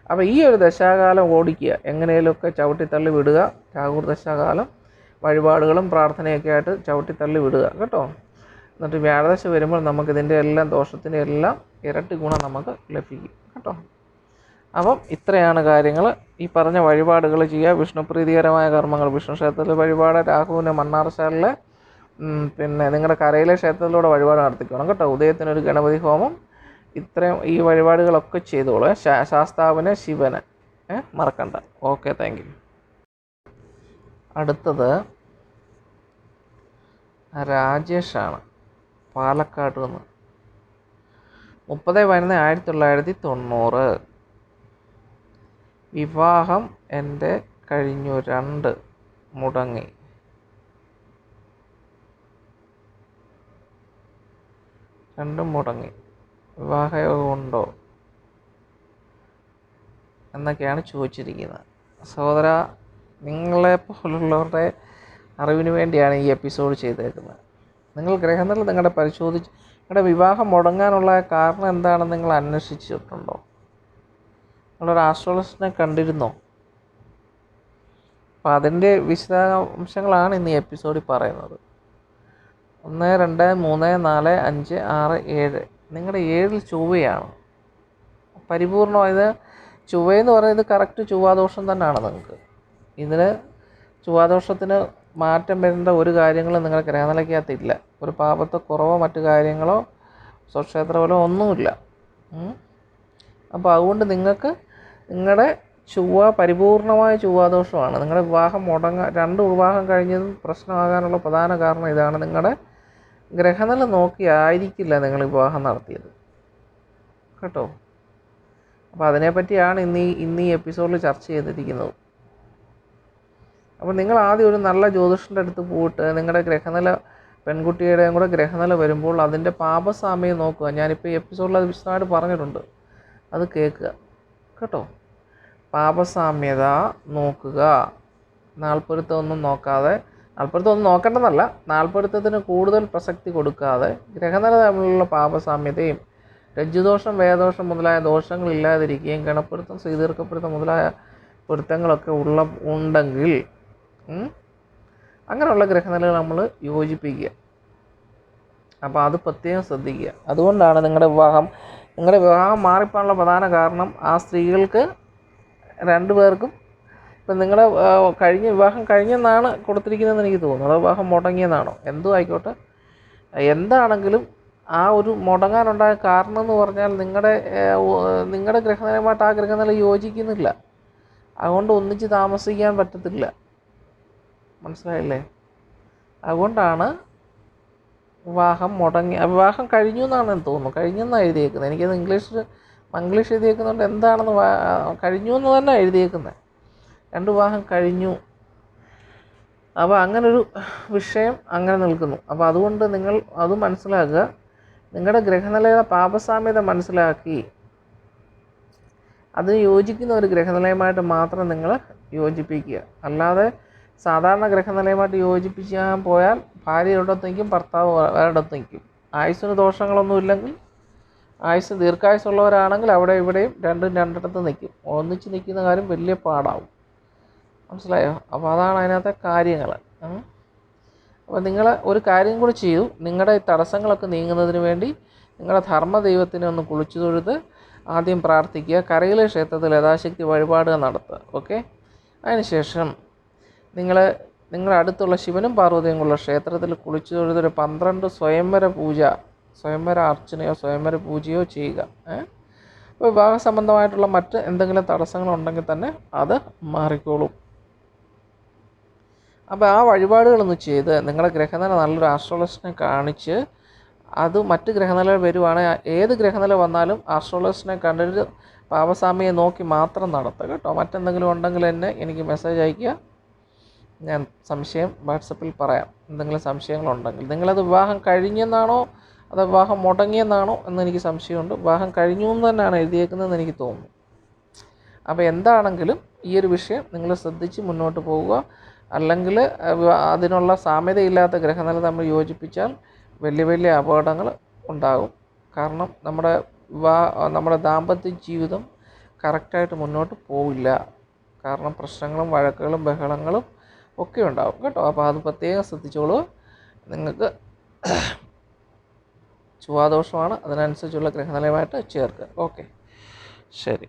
അപ്പോൾ ഈ ഒരു ദശാകാലം ഓടിക്കുക, എങ്ങനെയൊക്കെ ചവിട്ടിത്തള്ളി വിടുക. രാഹുർ ദശാകാലം വഴിപാടുകളും പ്രാർത്ഥനയൊക്കെ ആയിട്ട് ചവിട്ടിത്തള്ളി വിടുക കേട്ടോ. എന്നിട്ട് വ്യാഴദശ വരുമ്പോൾ നമുക്കിതിൻ്റെ എല്ലാം ദോഷത്തിൻ്റെ എല്ലാം ഇരട്ടി ഗുണം നമുക്ക് ലഭിക്കും കേട്ടോ. അപ്പം ഇത്രയാണ് കാര്യങ്ങൾ. ഈ പറഞ്ഞ വഴിപാടുകൾ ചെയ്യുക. വിഷ്ണുപ്രീതികരമായ കർമ്മങ്ങൾ, വിഷ്ണു ക്ഷേത്രത്തിൽ വഴിപാട്, രാഹുവിന് മണ്ണാർശാലിലെ പിന്നെ നിങ്ങളുടെ കരയിലെ ക്ഷേത്രത്തിലൂടെ വഴിപാട് നടത്തിക്കണം കേട്ടോ. ഉദയത്തിനൊരു ഗണപതി ഹോമം, ഇത്രയും ഈ വഴിപാടുകളൊക്കെ ചെയ്തോളൂ. ശാസ്താവിന് ശിവന് മറക്കണ്ട. Okay, thank you. അടുത്തത് രാജേഷാണ്, പാലക്കാട് നിന്ന്. 30/11/1990. വിവാഹം എൻ്റെ കഴിഞ്ഞു, 2 മുടങ്ങി. വിവാഹയോഗം ഉണ്ടോ എന്നൊക്കെയാണ് ചോദിച്ചിരിക്കുന്നത്. സഹോദര, നിങ്ങളെപ്പോലുള്ളവരുടെ അറിവിന് വേണ്ടിയാണ് ഈ എപ്പിസോഡ് ചെയ്തേക്കുന്നത്. നിങ്ങൾ ഗ്രഹനില നിങ്ങളുടെ വിവാഹം മുടങ്ങാനുള്ള കാരണം എന്താണെന്ന് നിങ്ങൾ അന്വേഷിച്ചിട്ടുണ്ടോ? നിങ്ങളൊരു ആസ്ട്രോളജിസ്റ്റിനെ കണ്ടിരുന്നോ? അപ്പോൾ അതിൻ്റെ വിശദാംശങ്ങളാണ് ഇന്ന് ഈ എപ്പിസോഡിൽ പറയുന്നത്. 1, 2, 3, 4, 5, 6, 7. നിങ്ങളുടെ 7 ചൊവ്വയാണ്. പരിപൂർണമായത് ചൊവ്വയെന്ന് പറയുന്നത് കറക്റ്റ് ചൊവ്വാദോഷം തന്നെയാണ് നിങ്ങൾക്ക്. ഇതിന് ചൊവ്വാദോഷത്തിന് മാറ്റം വരേണ്ട ഒരു കാര്യങ്ങളും നിങ്ങളുടെ ഗ്രഹനിലയ്ക്കകത്തില്ല. ഒരു പാപത്തെ കുറവോ മറ്റു കാര്യങ്ങളോ സ്വക്ഷേത്രമോ ഒന്നുമില്ല. അപ്പോൾ അതുകൊണ്ട് നിങ്ങൾക്ക് നിങ്ങളുടെ ചൊവ്വ പരിപൂർണമായ ചൊവ്വാദോഷമാണ്. നിങ്ങളുടെ വിവാഹം 2 വിവാഹം കഴിഞ്ഞതും പ്രശ്നമാകാനുള്ള പ്രധാന കാരണം ഇതാണ്. നിങ്ങളുടെ ഗ്രഹനില നോക്കി ആയിരിക്കില്ല നിങ്ങൾ വിവാഹം നടത്തിയത് കേട്ടോ. അപ്പോൾ അതിനെപ്പറ്റിയാണ് ഇന്ന് ഈ എപ്പിസോഡിൽ ചർച്ച ചെയ്തിരിക്കുന്നത്. അപ്പോൾ നിങ്ങൾ ആദ്യം ഒരു നല്ല ജ്യോതിഷൻ്റെ അടുത്ത് പോയിട്ട് നിങ്ങളുടെ ഗ്രഹനില, പെൺകുട്ടിയുടെയും കൂടെ ഗ്രഹനില വരുമ്പോൾ അതിൻ്റെ പാപസാമ്യം നോക്കുക. ഞാനിപ്പോൾ ഈ എപ്പിസോഡിൽ അത് വിശദമായിട്ട് പറഞ്ഞിട്ടുണ്ട്, അത് കേൾക്കുക കേട്ടോ. പാപസാമ്യത നോക്കുക, നാൾപ്പൊരുത്തമൊന്നും നോക്കാതെ, നാൾപ്പൊരുത്തമൊന്നും നോക്കേണ്ടതല്ല, നാൾപ്പൊരുത്തത്തിന് കൂടുതൽ പ്രസക്തി കൊടുക്കാതെ ഗ്രഹനില തമ്മിലുള്ള പാപസാമ്യതയും രജ്ജുദോഷം, വേദദോഷം മുതലായ ദോഷങ്ങളില്ലാതിരിക്കുകയും ഗണപ്പൊരുത്തം, ശ്രീദീർഘപ്പൊരുത്തം മുതലായ പൊരുത്തങ്ങളൊക്കെ ഉണ്ടെങ്കിൽ അങ്ങനെയുള്ള ഗ്രഹനിലകൾ നമ്മൾ യോജിപ്പിക്കുക. അപ്പോൾ അത് പ്രത്യേകം ശ്രദ്ധിക്കുക. അതുകൊണ്ടാണ് നിങ്ങളുടെ വിവാഹം മാറിപ്പോകാനുള്ള പ്രധാന കാരണം ആ സ്ത്രീകൾക്ക് രണ്ടുപേർക്കും ഇപ്പം നിങ്ങളുടെ വിവാഹം കഴിഞ്ഞെന്നാണ് കൊടുത്തിരിക്കുന്നതെന്ന് എനിക്ക് തോന്നുന്നു, അതോ വിവാഹം മുടങ്ങിയെന്നാണോ, എന്തോ ആയിക്കോട്ടെ, എന്താണെങ്കിലും ആ ഒരു മുടങ്ങാനുണ്ടായ കാരണം എന്ന് പറഞ്ഞാൽ നിങ്ങളുടെ ഗ്രഹനിലയുമായിട്ട് ആ ഗ്രഹനില യോജിക്കുന്നില്ല. അതുകൊണ്ട് ഒന്നിച്ച് താമസിക്കാൻ പറ്റത്തില്ല. മനസ്സിലായില്ലേ? അതുകൊണ്ടാണ് വിവാഹം കഴിഞ്ഞു എന്നാണ് എനിക്ക് തോന്നുന്നു, കഴിഞ്ഞെന്നാണ് എഴുതിയേക്കുന്നത്. എനിക്കത് മംഗ്ലീഷ് എഴുതിയേക്കുന്നുണ്ട്. എന്താണെന്ന് കഴിഞ്ഞു എന്ന് തന്നെ എഴുതിയേക്കുന്നത്, രണ്ട് വിവാഹം കഴിഞ്ഞു. അപ്പോൾ അങ്ങനൊരു വിഷയം അങ്ങനെ നിൽക്കുന്നു. അപ്പോൾ അതുകൊണ്ട് നിങ്ങൾ അത് മനസ്സിലാക്കുക, നിങ്ങളുടെ ഗ്രഹനിലയുടെ പാപസാമ്യത മനസ്സിലാക്കി അതിന് യോജിക്കുന്ന ഒരു ഗ്രഹനിലയുമായിട്ട് മാത്രം നിങ്ങൾ യോജിപ്പിക്കുക. അല്ലാതെ സാധാരണ ഗ്രഹനിലയുമായിട്ട് യോജിപ്പിക്കാൻ പോയാൽ ഭാര്യ ഒരിടത്ത് നിൽക്കും, ഭർത്താവ് ഒരിടത്ത് നിൽക്കും. ആയുസ്സിന് ദോഷങ്ങളൊന്നും ഇല്ലെങ്കിൽ, ആയുസ് ദീർഘായുസുള്ളവരാണെങ്കിൽ അവിടെ ഇവിടെയും രണ്ടിടത്ത് നിൽക്കും. ഒന്നിച്ച് നിൽക്കുന്ന കാര്യം വലിയ പാടാവും. മനസ്സിലായോ? അപ്പോൾ അതാണ് അതിനകത്തെ കാര്യങ്ങൾ. അപ്പോൾ നിങ്ങൾ ഒരു കാര്യം കൂടി ചെയ്തു, നിങ്ങളുടെ തടസ്സങ്ങളൊക്കെ നീങ്ങുന്നതിന് വേണ്ടി നിങ്ങളുടെ ധർമ്മദൈവത്തിനെ ഒന്ന് കുളിച്ചു തൊഴുത് ആദ്യം പ്രാർത്ഥിക്കുക. കരയിലെ ക്ഷേത്രത്തിൽ യഥാശക്തി വഴിപാടുകൾ നടത്തുക. ഓക്കെ. അതിനുശേഷം നിങ്ങളുടെ അടുത്തുള്ള ശിവനും പാർവതിയും ഉള്ള ക്ഷേത്രത്തിൽ കുളിച്ചു തൊഴുതൊരു 12 സ്വയംവര അർച്ചനയോ സ്വയംവര പൂജയോ ചെയ്യുക. അപ്പോൾ വിവാഹ സംബന്ധമായിട്ടുള്ള മറ്റ് എന്തെങ്കിലും തടസ്സങ്ങളുണ്ടെങ്കിൽ തന്നെ അത് മാറിക്കോളും. അപ്പോൾ ആ വഴിപാടുകളൊന്ന് ചെയ്ത് നിങ്ങളുടെ ഗ്രഹനില നല്ലൊരു ആസ്ട്രോളജിസ്റ്റിനെ കാണിച്ച്, അത് മറ്റ് ഗ്രഹനിലകൾ വരുവാണെങ്കിൽ ഏത് ഗ്രഹനില വന്നാലും ആസ്ട്രോളജിസ്റ്റിനെ കണ്ടിട്ട് പാപസാമ്യം നോക്കി മാത്രം നടത്തുക കേട്ടോ. മറ്റെന്തെങ്കിലും ഉണ്ടെങ്കിൽ എനിക്ക് മെസ്സേജ് അയയ്ക്കുക, ഞാൻ സംശയം വാട്സപ്പിൽ പറയാം. എന്തെങ്കിലും സംശയങ്ങളുണ്ടെങ്കിൽ. നിങ്ങളത് വിവാഹം കഴിഞ്ഞെന്നാണോ അതോ വിവാഹം മുടങ്ങിയെന്നാണോ എന്നെനിക്ക് സംശയമുണ്ട്. വിവാഹം കഴിഞ്ഞു എന്ന് തന്നെയാണ് എഴുതിയേക്കുന്നതെന്ന് എനിക്ക് തോന്നുന്നു. അപ്പോൾ എന്താണെങ്കിലും ഈ ഒരു വിഷയം നിങ്ങൾ ശ്രദ്ധിച്ച് മുന്നോട്ട് പോവുക. അല്ലെങ്കിൽ അതിനുള്ള സാമ്യതയില്ലാത്ത ഗ്രഹനില നമ്മൾ യോജിപ്പിച്ചാൽ വലിയ അപകടങ്ങൾ ഉണ്ടാകും. കാരണം നമ്മുടെ ദാമ്പത്യ ജീവിതം കറക്റ്റായിട്ട് മുന്നോട്ട് പോവില്ല. കാരണം പ്രശ്നങ്ങളും വഴക്കുകളും ബഹളങ്ങളും ഒക്കെ ഉണ്ടാകും കേട്ടോ. അപ്പോൾ അത് പ്രത്യേകം ശ്രദ്ധിച്ചോളൂ. നിങ്ങൾക്ക് ചൊവ്വാദോഷമാണ്, അതിനനുസരിച്ചുള്ള ഗ്രഹനിലയുമായിട്ട് ചേർക്കുക. ഓക്കെ, ശരി.